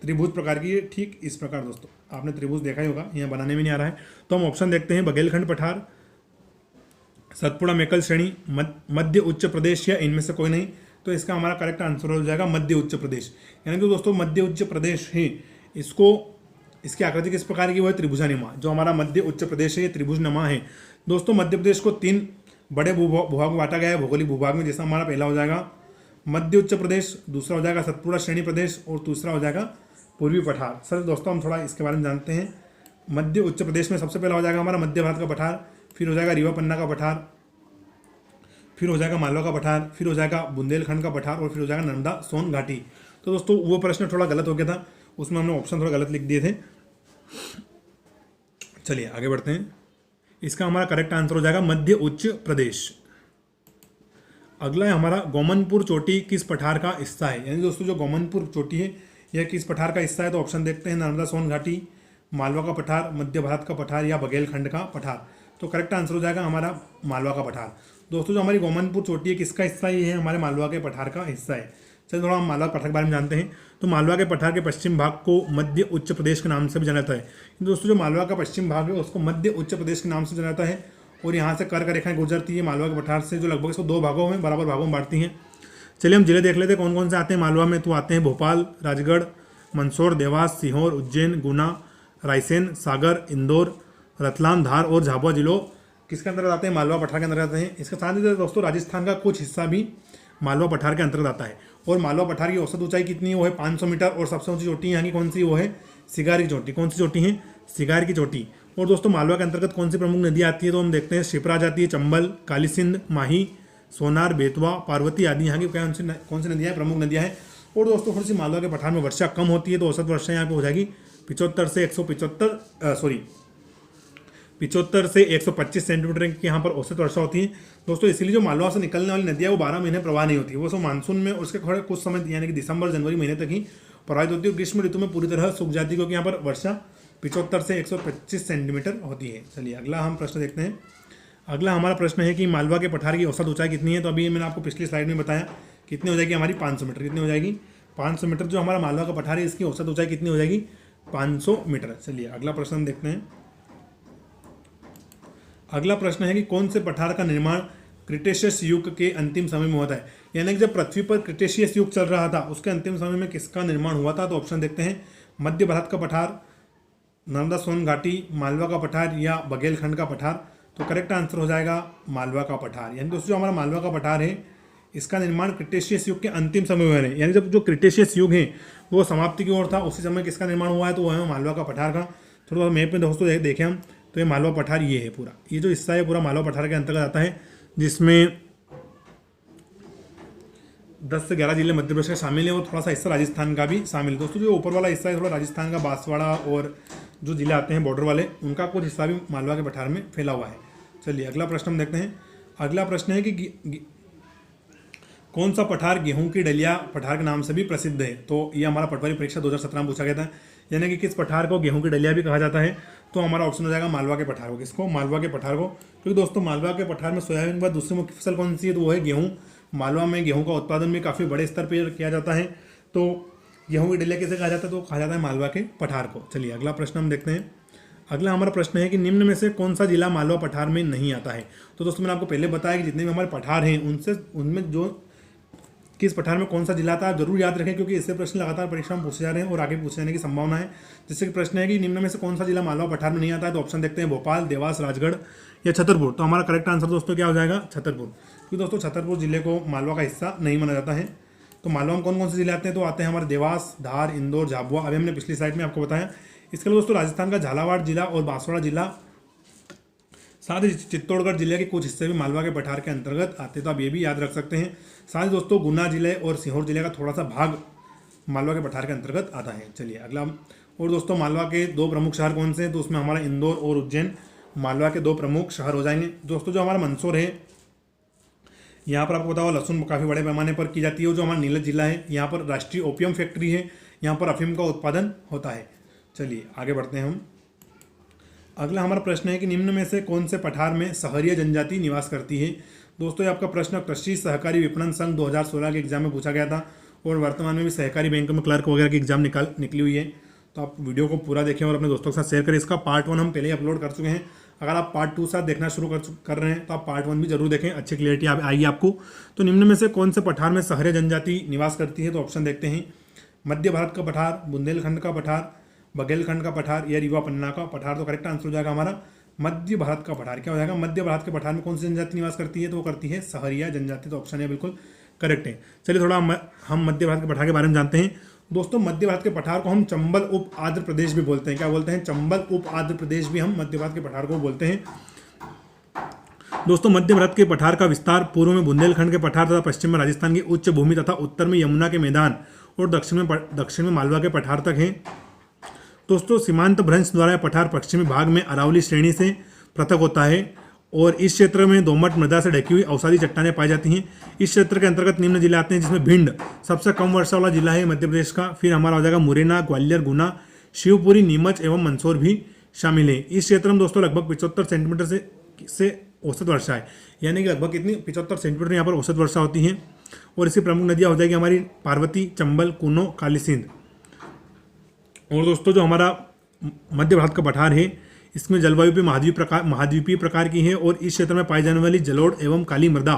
त्रिभुज प्रकार की है। ठीक इस प्रकार दोस्तों, आपने त्रिभुज देखा ही होगा, यहाँ बनाने में नहीं आ रहा है। तो हम ऑप्शन देखते हैं, बघेलखंड पठार, सतपुड़ा मेकल श्रेणी, मध्य उच्च प्रदेश, या इनमें से कोई नहीं। तो इसका हमारा करेक्ट आंसर हो जाएगा मध्य उच्च प्रदेश। यानी कि दोस्तों मध्य उच्च प्रदेश है, इसकी आकृति किस प्रकार की, वो है त्रिभुजानुमा। जो हमारा मध्य उच्च प्रदेश है ये त्रिभुजनुमा है। दोस्तों मध्य प्रदेश को 3 बड़े भूभाग में बांटा गया है भौगोलिक भूभाग में, जैसा हमारा पहला हो जाएगा मध्य उच्च प्रदेश, दूसरा हो जाएगा सतपुड़ा श्रेणी प्रदेश, और तीसरा हो जाएगा पूर्वी पठार। सर दोस्तों हम थोड़ा इसके बारे में जानते हैं। मध्य उच्च प्रदेश में सबसे पहला हो जाएगा हमारा मध्य भारत का पठार, फिर हो जाएगा रीवा पन्ना का पठार, फिर हो जाएगा मालवा का पठार, फिर हो जाएगा बुंदेलखंड का पठार, और फिर हो जाएगा नर्मदा सोन घाटी। तो दोस्तों वो प्रश्न थोड़ा गलत हो गया था, उसमें हमने ऑप्शन थोड़ा गलत लिख दिए थे। चलिए आगे बढ़ते हैं। इसका हमारा करेक्ट आंसर हो जाएगा मध्य उच्च प्रदेश। अगला है हमारा गोमनपुर चोटी किस पठार का हिस्सा है, यानी दोस्तों जो गोमनपुर चोटी है यह किस पठार का हिस्सा है। तो ऑप्शन देखते हैं, नर्मदा सोन घाटी, मालवा का पठार, मध्य भारत का पठार, या बघेलखंड का पठार। तो करेक्ट आंसर हो जाएगा हमारा मालवा का पठार। दोस्तों जो हमारी गोमनपुर चोटी है किसका हिस्सा ये है, हमारे मालवा के पठार का हिस्सा है। चलिए थोड़ा हम मालवा पठार के बारे में जानते हैं। तो मालवा के पठार के पश्चिम भाग को मध्य उच्च प्रदेश के नाम से भी जाना जाता है। दोस्तों जो मालवा का पश्चिम भाग है उसको मध्य उच्च प्रदेश के नाम से जाना जाता है, और यहाँ से कर्क रेखाएं गुजरती है मालवा के पठार से, जो लगभग इसको 2 भागों में बराबर भागों में बांटती हैं। चलिए हम जिले देख लेते हैं कौन कौन से आते हैं मालवा में। तो आते हैं भोपाल, राजगढ़, मंदसौर, देवास, सीहोर, उज्जैन, गुना, रायसेन, सागर, इंदौर, रतलाम, धार और झाबुआ जिलों किसके अंतर्गत आते हैं, मालवा पठार के अंतर्गत आते हैं। इसके साथ ही दोस्तों राजस्थान का कुछ हिस्सा भी मालवा पठार के अंतर्गत आता है। और मालवा पठार की औसत ऊंचाई कितनी है, वो है 500 मीटर, और सबसे ऊंची चोटी यहाँ की कौन सी, वो है सिगार की चोटी। कौन सी चोटी है, सिगार की चोटी। और दोस्तों मालवा के अंतर्गत कौन सी प्रमुख नदी आती है, तो हम देखते हैं शिप्रा जाती है, चंबल, काली सिंध, माही, सोनार, बेतवा, पार्वती आदि यहाँ की कौन सी नदियाँ प्रमुख नदियाँ हैं। और दोस्तों थोड़ी सी मालवा के पठार में वर्षा कम होती है, तो औसत वर्षा यहाँ पे हो जाएगी 75 से 125 सेंटीमीटर की यहाँ पर औसत वर्षा होती है। दोस्तों इसीलिए जो मालवा से निकलने वाली नदियाँ वो 12 महीने प्रवाह नहीं होती, वो सब मानसून में उसके थोड़े कुछ समय यानी कि दिसंबर जनवरी महीने तक ही प्रवाहित होती है। ग्रीष्म ऋतु में पूरी तरह सूख जाती है, क्योंकि यहाँ पर वर्षा 75 से 125 सेंटीमीटर होती है। चलिए अगला हम प्रश्न देखते हैं। अगला हमारा प्रश्न है कि मालवा के पठार की औसत ऊंचाई कितनी है। तो अभी मैंने आपको पिछली स्लाइड में बताया कितनी हो जाएगी हमारी, 500 मीटर। कितनी हो जाएगी, 500 मीटर। जो हमारा मालवा का पठार है इसकी औसत ऊंचाई कितनी हो जाएगी, 500 मीटर। चलिए अगला प्रश्न देखते हैं। अगला प्रश्न है कि कौन से पठार का निर्माण क्रिटेशियस युग के अंतिम समय में होता है, यानी कि जब पृथ्वी पर क्रिटेशियस युग चल रहा था उसके अंतिम समय में किसका निर्माण हुआ था। तो ऑप्शन देखते हैं, मध्य भारत का पठार, नर्मदा सोन घाटी, मालवा का पठार, या बघेलखंड का पठार। तो करेक्ट आंसर हो जाएगा मालवा का पठार। यानी दोस्तों जो हमारा मालवा का पठार है इसका निर्माण क्रिटेशियस युग के अंतिम समय में है, यानी जब जो क्रिटेशियस युग है वो समाप्ति की ओर था उसी समय किसका निर्माण हुआ है, तो वह है मालवा का पठार का। थोड़ा मैप में दोस्तों देखें हम, तो ये मालवा पठार ये है पूरा, ये जो हिस्सा है पूरा मालवा पठार के अंतर्गत आता है, जिसमें 10 से 11 जिले मध्य प्रदेश के शामिल है, और थोड़ा सा हिस्सा राजस्थान का भी शामिल है। दोस्तों जो ऊपर वाला हिस्सा है थोड़ा राजस्थान का, बांसवाड़ा और जो जिले आते हैं बॉर्डर वाले उनका कुछ हिस्सा भी मालवा के पठार में फैला हुआ है। चलिए अगला प्रश्न हम देखते हैं। अगला प्रश्न है कि कौन सा पठार गेहूं की डलिया पठार के नाम से भी प्रसिद्ध है। तो ये हमारा पटवारी परीक्षा 2017 में पूछा गया था, यानी कि किस पठार को गेहूं की डलिया भी कहा जाता है। तो हमारा ऑप्शन हो जाएगा मालवा के पठार को। किसको, मालवा के पठार को। क्योंकि दोस्तों मालवा के पठार में सोयाबीन के बाद दूसरी मुख्य फसल कौन सी है, तो वो है गेहूं। मालवा में गेहूं का उत्पादन भी काफ़ी बड़े स्तर पर किया जाता है, तो गेहूं की डलिया किसे कहा जाता है, तो कहा जाता है मालवा के पठार को। चलिए अगला प्रश्न हम देखते हैं। अगला हमारा प्रश्न है कि निम्न में से कौन सा जिला मालवा पठार में नहीं आता है। तो दोस्तों मैंने आपको पहले बताया कि जितने भी हमारे पठार हैं उनमें जो किस पठार में कौन सा जिला था, आप जरूर याद रखें, क्योंकि इससे प्रश्न लगातार परीक्षा में पूछे जा रहे हैं और आगे पूछे जाने की संभावना है। जैसे कि प्रश्न है कि निम्न में से कौन सा जिला मालवा पठार में नहीं आता है। तो ऑप्शन देखते हैं, भोपाल, देवास, राजगढ़ या छतरपुर। तो हमारा करेक्ट आंसर दोस्तों क्या हो जाएगा, छतरपुर। क्योंकि दोस्तों छतरपुर जिले को मालवा का हिस्सा नहीं माना जाता है। तो मालवा में कौन कौन से जिले आते हैं, तो आते हैं हमारे देवास, धार, इंदौर, झाबुआ। अभी हमने पिछली स्लाइड में आपको बताया। इसके अलावा दोस्तों राजस्थान का झालावाड़ जिला और बांसवाड़ा जिला, साथ ही चित्तौड़गढ़ जिले के कुछ हिस्से भी मालवा के पठार के अंतर्गत आते हैं, तो आप ये भी याद रख सकते हैं। साथ ही दोस्तों गुना जिले और सीहोर जिले का थोड़ा सा भाग मालवा के पठार के अंतर्गत आता है। चलिए अगला। और दोस्तों मालवा के 2 प्रमुख शहर कौन से हैं, तो उसमें हमारा इंदौर और उज्जैन मालवा के 2 प्रमुख शहर हो जाएंगे। दोस्तों जो हमारा मंदसौर है यहाँ पर आपको पता होगा लहसुन काफ़ी बड़े पैमाने पर की जाती है। जो हमारा नीलज जिला है यहाँ पर राष्ट्रीय ओपियम फैक्ट्री है, यहाँ पर अफीम का उत्पादन होता है। चलिए आगे बढ़ते हैं हम। अगला हमारा प्रश्न है कि निम्न में से कौन से पठार में सहरिया जनजाति निवास करती है। दोस्तों ये आपका प्रश्न कृषि सहकारी विपणन संघ 2016 के एग्जाम में पूछा गया था और वर्तमान में भी सहकारी बैंक में क्लर्क वगैरह की एग्जाम निकली हुई है। तो आप वीडियो को पूरा देखें और अपने दोस्तों के साथ शेयर करें। इसका पार्ट 1 हम पहले ही अपलोड कर चुके हैं। अगर आप पार्ट 2 साथ देखना शुरू कर रहे हैं तो आप पार्ट 1 भी जरूर देखें, अच्छी क्लियरिटी आएगी आपको। तो निम्न में से कौन से पठार में सहरिया जनजाति निवास करती है। तो ऑप्शन देखते हैं, मध्य भारत का पठार, बुंदेलखंड का पठार, बघेलखंड का पठार या रीवा पन्ना का पठार। तो करेक्ट आंसर हो जाएगा हमारा मध्य भारत का पठार। क्या हो जाएगा, मध्य भारत के पठार में कौन सी जनजाति निवास करती है। तो वो करती है सहरिया जनजाति। तो ऑप्शन है बिल्कुल करेक्ट है। चलिए थोड़ा हम मध्य भारत के पठार के बारे में जानते हैं। दोस्तों मध्य भारत के पठार को हम चंबल उप आंध्र प्रदेश भी बोलते हैं। क्या बोलते हैं, चंबल उप आंध्र प्रदेश भी हम मध्य भारत के पठार को बोलते हैं। दोस्तों मध्य भारत के पठार का विस्तार पूर्व में बुंदेलखंड के पठार तथा पश्चिम में राजस्थान की उच्च भूमि तथा उत्तर में यमुना के मैदान और दक्षिण में मालवा के पठार तक है। दोस्तों सीमांत भ्रंश द्वारा पठार पश्चिमी भाग में अरावली श्रेणी से पृथक होता है और इस क्षेत्र में दोमट मृदा से ढकी हुई अवसादी चट्टानें पाई जाती हैं। इस क्षेत्र के अंतर्गत निम्न जिले आते हैं, जिसमें भिंड सबसे कम वर्षा वाला जिला है मध्य प्रदेश का। फिर हमारा हो जाएगा मुरैना, ग्वालियर, गुना, शिवपुरी, नीमच एवं मंदसौर भी शामिल है। इस क्षेत्र में दोस्तों लगभग 75 सेंटीमीटर से औसत वर्षा है, यानी कि लगभग कितनी 75 सेंटीमीटर यहाँ पर औसत वर्षा होती है। और इसकी प्रमुख नदियाँ हो जाएगी हमारी पार्वती, चंबल, कुनो, काली सिंध। और दोस्तों जो हमारा मध्य भारत का पठार है इसमें जलवायु भी महाद्वीपीय प्रकार की है और इस क्षेत्र में पाई जाने वाली जलोढ़ एवं काली मृदा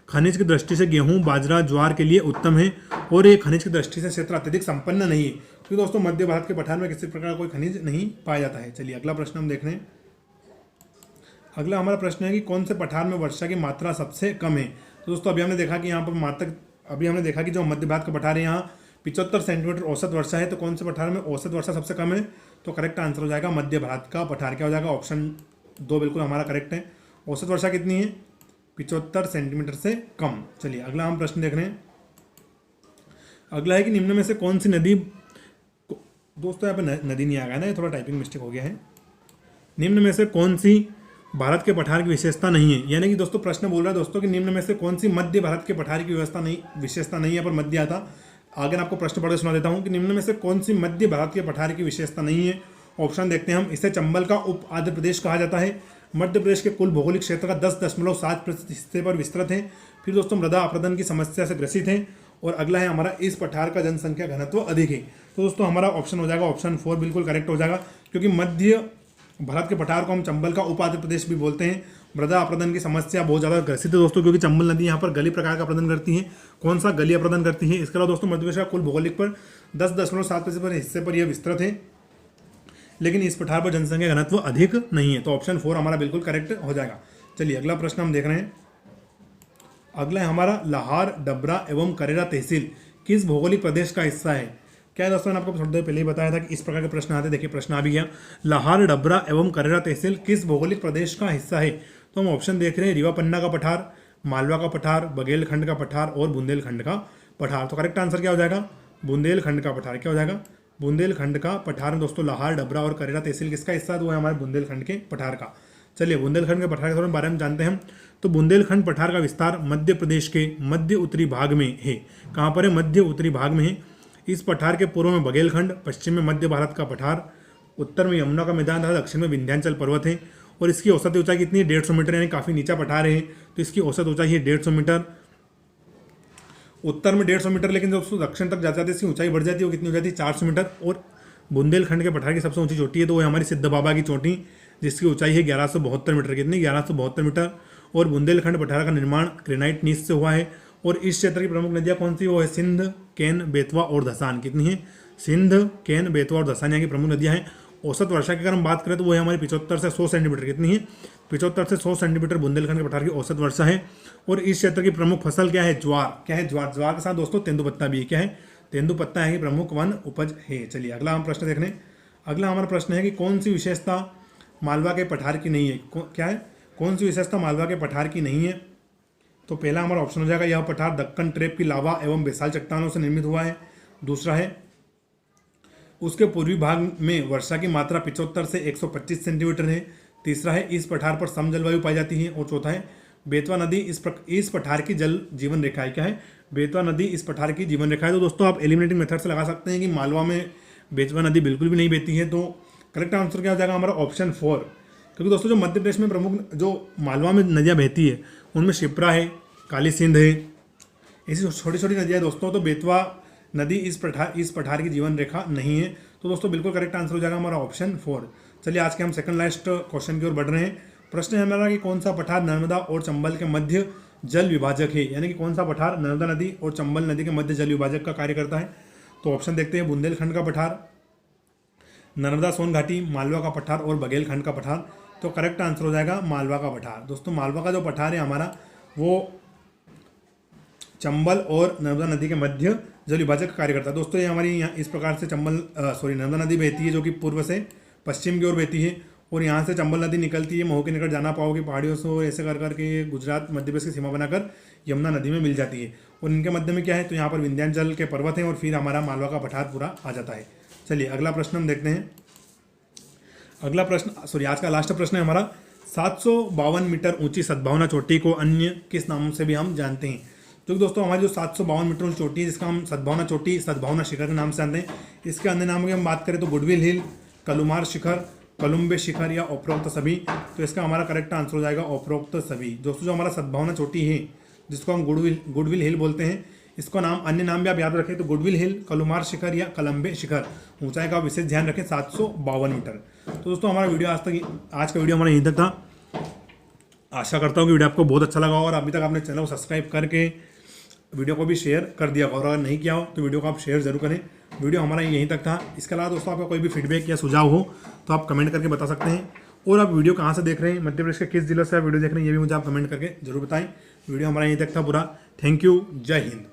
खनिज की दृष्टि से गेहूं, बाजरा, ज्वार के लिए उत्तम है और ये खनिज की दृष्टि से क्षेत्र अत्यधिक संपन्न नहीं है, क्योंकि दोस्तों मध्य भारत के पठार में किसी प्रकार कोई खनिज नहीं पाया जाता है। चलिए अगला प्रश्न हम देख रहे हैं। अगला हमारा प्रश्न है कि कौन से पठार में वर्षा की मात्रा सबसे कम है। तो दोस्तों अभी हमने देखा कि यहाँ पर जो मध्य भारत का पठार है यहाँ 75 सेंटीमीटर औसत वर्षा है। तो कौन से पठार में औसत वर्षा सबसे कम है। तो करेक्ट आंसर हो जाएगा मध्य भारत का पठार। क्या हो जाएगा, ऑप्शन 2 बिल्कुल हमारा करेक्ट है। औसत वर्षा कितनी है, 75 सेंटीमीटर से कम। चलिए अगला हम प्रश्न देख रहे हैं। अगला है कि निम्न में से कौन सी नदी, दोस्तों यहाँ पे नदी नहीं आ गया ना, ये थोड़ा टाइपिंग मिस्टेक हो गया है। निम्न में से कौन सी भारत के पठार की विशेषता नहीं है, यानी कि दोस्तों प्रश्न बोल रहा है दोस्तों कि निम्न में से कौन सी मध्य भारत के पठार की विशेषता नहीं है, पर मध्य आता। आगे आपको प्रश्न पढ़कर सुना देता हूं कि निम्न में से कौन सी मध्य भारत के पठार की विशेषता नहीं है। ऑप्शन देखते हैं हम। इसे चंबल का उप आंध्र प्रदेश कहा जाता है। मध्य प्रदेश के कुल भौगोलिक क्षेत्र का 10.7% हिस्से पर विस्तृत है। फिर दोस्तों मृदा अपरदन की समस्या से ग्रसित है। और अगला है हमारा, इस पठार का जनसंख्या घनत्व अधिक है। तो दोस्तों हमारा ऑप्शन हो जाएगा ऑप्शन 4 बिल्कुल करेक्ट हो जाएगा, क्योंकि मध्य भारत के पठार को हम चंबल का उप आंध्र प्रदेश भी बोलते हैं। मृदा अपरदन की समस्या बहुत ज़्यादा ग्रसित है दोस्तों, क्योंकि चंबल नदी यहाँ पर गली प्रकार का प्रदन करती है। कौन सा गली अपरदन करती है। इसके अलावा दोस्तों मध्य प्रदेश का कुल भौगोलिक पर 10.7% हिस्से पर यह विस्तृत है, लेकिन इस पठार पर जनसंख्या घनत्व अधिक नहीं है। तो ऑप्शन 4 हमारा बिल्कुल करेक्ट हो जाएगा। चलिए अगला प्रश्न हम देख रहे हैं। अगला है हमारा, लाहौर, डबरा एवं करेरा तहसील किस भौगोलिक प्रदेश का हिस्सा है। क्या है दोस्तों, मैंने आपको थोड़ी देर पहले ही बताया था कि इस प्रकार के प्रश्न आते। देखिए प्रश्न आ भी गया, लाहौर, डबरा एवं करेरा तहसील किस भौगोलिक प्रदेश का हिस्सा है। तो हम ऑप्शन देख रहे हैं, रीवा पन्ना का पठार, मालवा का पठार, बघेलखंड का पठार और बुंदेलखंड का पठार। तो करेक्ट आंसर क्या हो जाएगा, बुंदेलखंड का पठार। क्या हो जाएगा, बुंदेलखंड का पठार में दोस्तों लाहौर, डबरा और करेरा तहसील किसका हिस्सा है, वो है हमारे बुंदेलखंड के पठार का। चलिए बुंदेलखंड के पठार के बारे में जानते हैं हम। तो बुंदेलखंड पठार का विस्तार मध्य प्रदेश के मध्य उत्तरी भाग में है। कहाँ पर है, मध्य उत्तरी भाग में है। इस पठार के पूर्व में बघेलखंड, पश्चिम में मध्य भारत का पठार, उत्तर में यमुना का मैदान तथा दक्षिण में विंध्याचल पर्वत है। और इसकी औसत ऊंचाई कितनी है, 150 मीटर, यानी काफ़ी नीचा पठार है। तो इसकी औसत ऊंचाई है 150 मीटर। उत्तर में 150 मीटर, लेकिन जब दक्षिण तक जाते इसकी ऊंचाई बढ़ जाती है। वो कितनी हो जाती है, 400 मीटर। और बुंदेलखंड के पठार की सबसे ऊंची चोटी है तो वो है हमारी सिद्ध बाबा की चोटी, जिसकी ऊंचाई है 1172 मीटर। कितनी, 1172 मीटर। और बुंदेलखंड पठार का निर्माण ग्रेनाइट नीच से हुआ है। और इस क्षेत्र की प्रमुख नदियाँ कौन सी, वो है सिंध, केन, बेतवा और धसान। कितनी है, सिंध, केन, बेतवा और धसान यहाँ की प्रमुख नदियाँ हैं। औसत वर्षा की अगर हम बात करें तो वो है हमारी 75 से 100 सेंटीमीटर। कितनी है, 75 से 100 सेंटीमीटर बुंदेलखंड के पठार की औसत वर्षा है। और इस क्षेत्र की प्रमुख फसल क्या है, ज्वार। क्या है, ज्वार। ज्वार के साथ दोस्तों तेंदुपत्ता भी है। क्या है, तेंदुपत्ता है कि प्रमुख वन उपज है। चलिए अगला हम प्रश्न देख रहे हैं। अगला हमारा प्रश्न है कि कौन सी विशेषता मालवा के पठार की नहीं है। क्या है, कौन सी विशेषता मालवा के पठार की नहीं है। तो पहला हमारा ऑप्शन हो जाएगा, यह पठार दक्कन ट्रेप की लावा एवं बेसाल चट्टानों से निर्मित हुआ है। दूसरा है, उसके पूर्वी भाग में वर्षा की मात्रा 75 से 125 सेंटीमीटर है। तीसरा है, इस पठार पर सम जलवायु पाई जाती है। और चौथा है, बेतवा नदी इस पठार की जल जीवन रेखा है। क्या है? बेतवा नदी इस पठार की जीवन रेखा है। तो दोस्तों आप एलिमिनेटिंग मेथड से लगा सकते हैं कि मालवा में बेतवा नदी बिल्कुल भी नहीं बहती है। तो करेक्ट आंसर क्या हो जाएगा हमारा ऑप्शन 4। क्योंकि दोस्तों जो मध्य प्रदेश में प्रमुख जो मालवा में नदियाँ बहती है उनमें शिप्रा है, काली सिंध है, ऐसी छोटी छोटी नदियाँ दोस्तों। तो बेतवा नदी इस पठार की जीवन रेखा नहीं है। तो दोस्तों बिल्कुल करेक्ट आंसर हो जाएगा हमारा ऑप्शन 4। चलिए आज के हम सेकंड लास्ट क्वेश्चन की ओर बढ़ रहे हैं। प्रश्न है हमारा कि कौन सा पठार नर्मदा और चंबल के मध्य जल विभाजक है, यानी कि कौन सा पठार नर्मदा नदी और चंबल नदी के मध्य जल विभाजक का कार्य करता है। तो ऑप्शन देखते हैं, बुंदेलखंड का पठार, नर्मदा सोन घाटी, मालवा का पठार और बघेलखंड का पठार। तो करेक्ट आंसर हो जाएगा मालवा का पठार। दोस्तों मालवा का जो पठार है हमारा वो चंबल और नर्मदा नदी के मध्य जल विभाजक का कार्य करता है। दोस्तों ये हमारी यहाँ इस प्रकार से नर्मदा नदी बहती है जो कि पूर्व से पश्चिम की ओर बहती है, और यहाँ से चंबल नदी निकलती है, महो के निकट जाना पाओगे पहाड़ियों से, और ऐसे कर करके गुजरात मध्य प्रदेश की सीमा बनाकर यमुना नदी में मिल जाती है। और इनके मध्य में क्या है, तो यहाँ पर विंध्याचल के पर्वत हैं और फिर हमारा मालवा का पठार पूरा आ जाता है। चलिए अगला प्रश्न हम देखते हैं। अगला प्रश्न आज का लास्ट प्रश्न है हमारा, 752 मीटर ऊंची सद्भावना चोटी को अन्य किस नामों से भी हम जानते हैं। तो दोस्तों हमारी जो 752 मीटर ऊंची चोटी है जिसका हम सद्भावना चोटी, सद्भावना शिखर के नाम से जानते हैं, इसके अन्य नामों की हम बात करें तो गुडविल हिल, कलुमार शिखर, कोलंबे शिखर या उपरोक्त सभी। तो इसका हमारा करेक्ट आंसर हो जाएगा उपरोक्त सभी। दोस्तों जो हमारा सद्भावना चोटी है जिसको हम गुडविल हिल बोलते हैं, इसको नाम अन्य नाम भी आप याद रखें तो गुडविल हिल, कलुमार शिखर या कोलंबे शिखर। ऊंचाई का विशेष ध्यान रखें 752 मीटर। तो दोस्तों हमारा वीडियो आज का वीडियो हमारा यहीं तक था। आशा करता हूँ कि वीडियो आपको बहुत अच्छा लगा और अभी तक आपने चैनल को सब्सक्राइब करके वीडियो को भी शेयर कर दिया, और अगर नहीं किया हो तो वीडियो को आप शेयर जरूर करें। वीडियो हमारा यहीं तक था। इसके अलावा दोस्तों आपका कोई भी फीडबैक या सुझाव हो तो आप कमेंट करके बता सकते हैं, और आप वीडियो कहाँ से देख रहे हैं, मध्य प्रदेश के किस जिले से आप वीडियो देख रहे हैं, ये भी मुझे आप कमेंट करके जरूर बताएं। वीडियो हमारा यहीं तक था पूरा। थैंक यू, जय हिंद।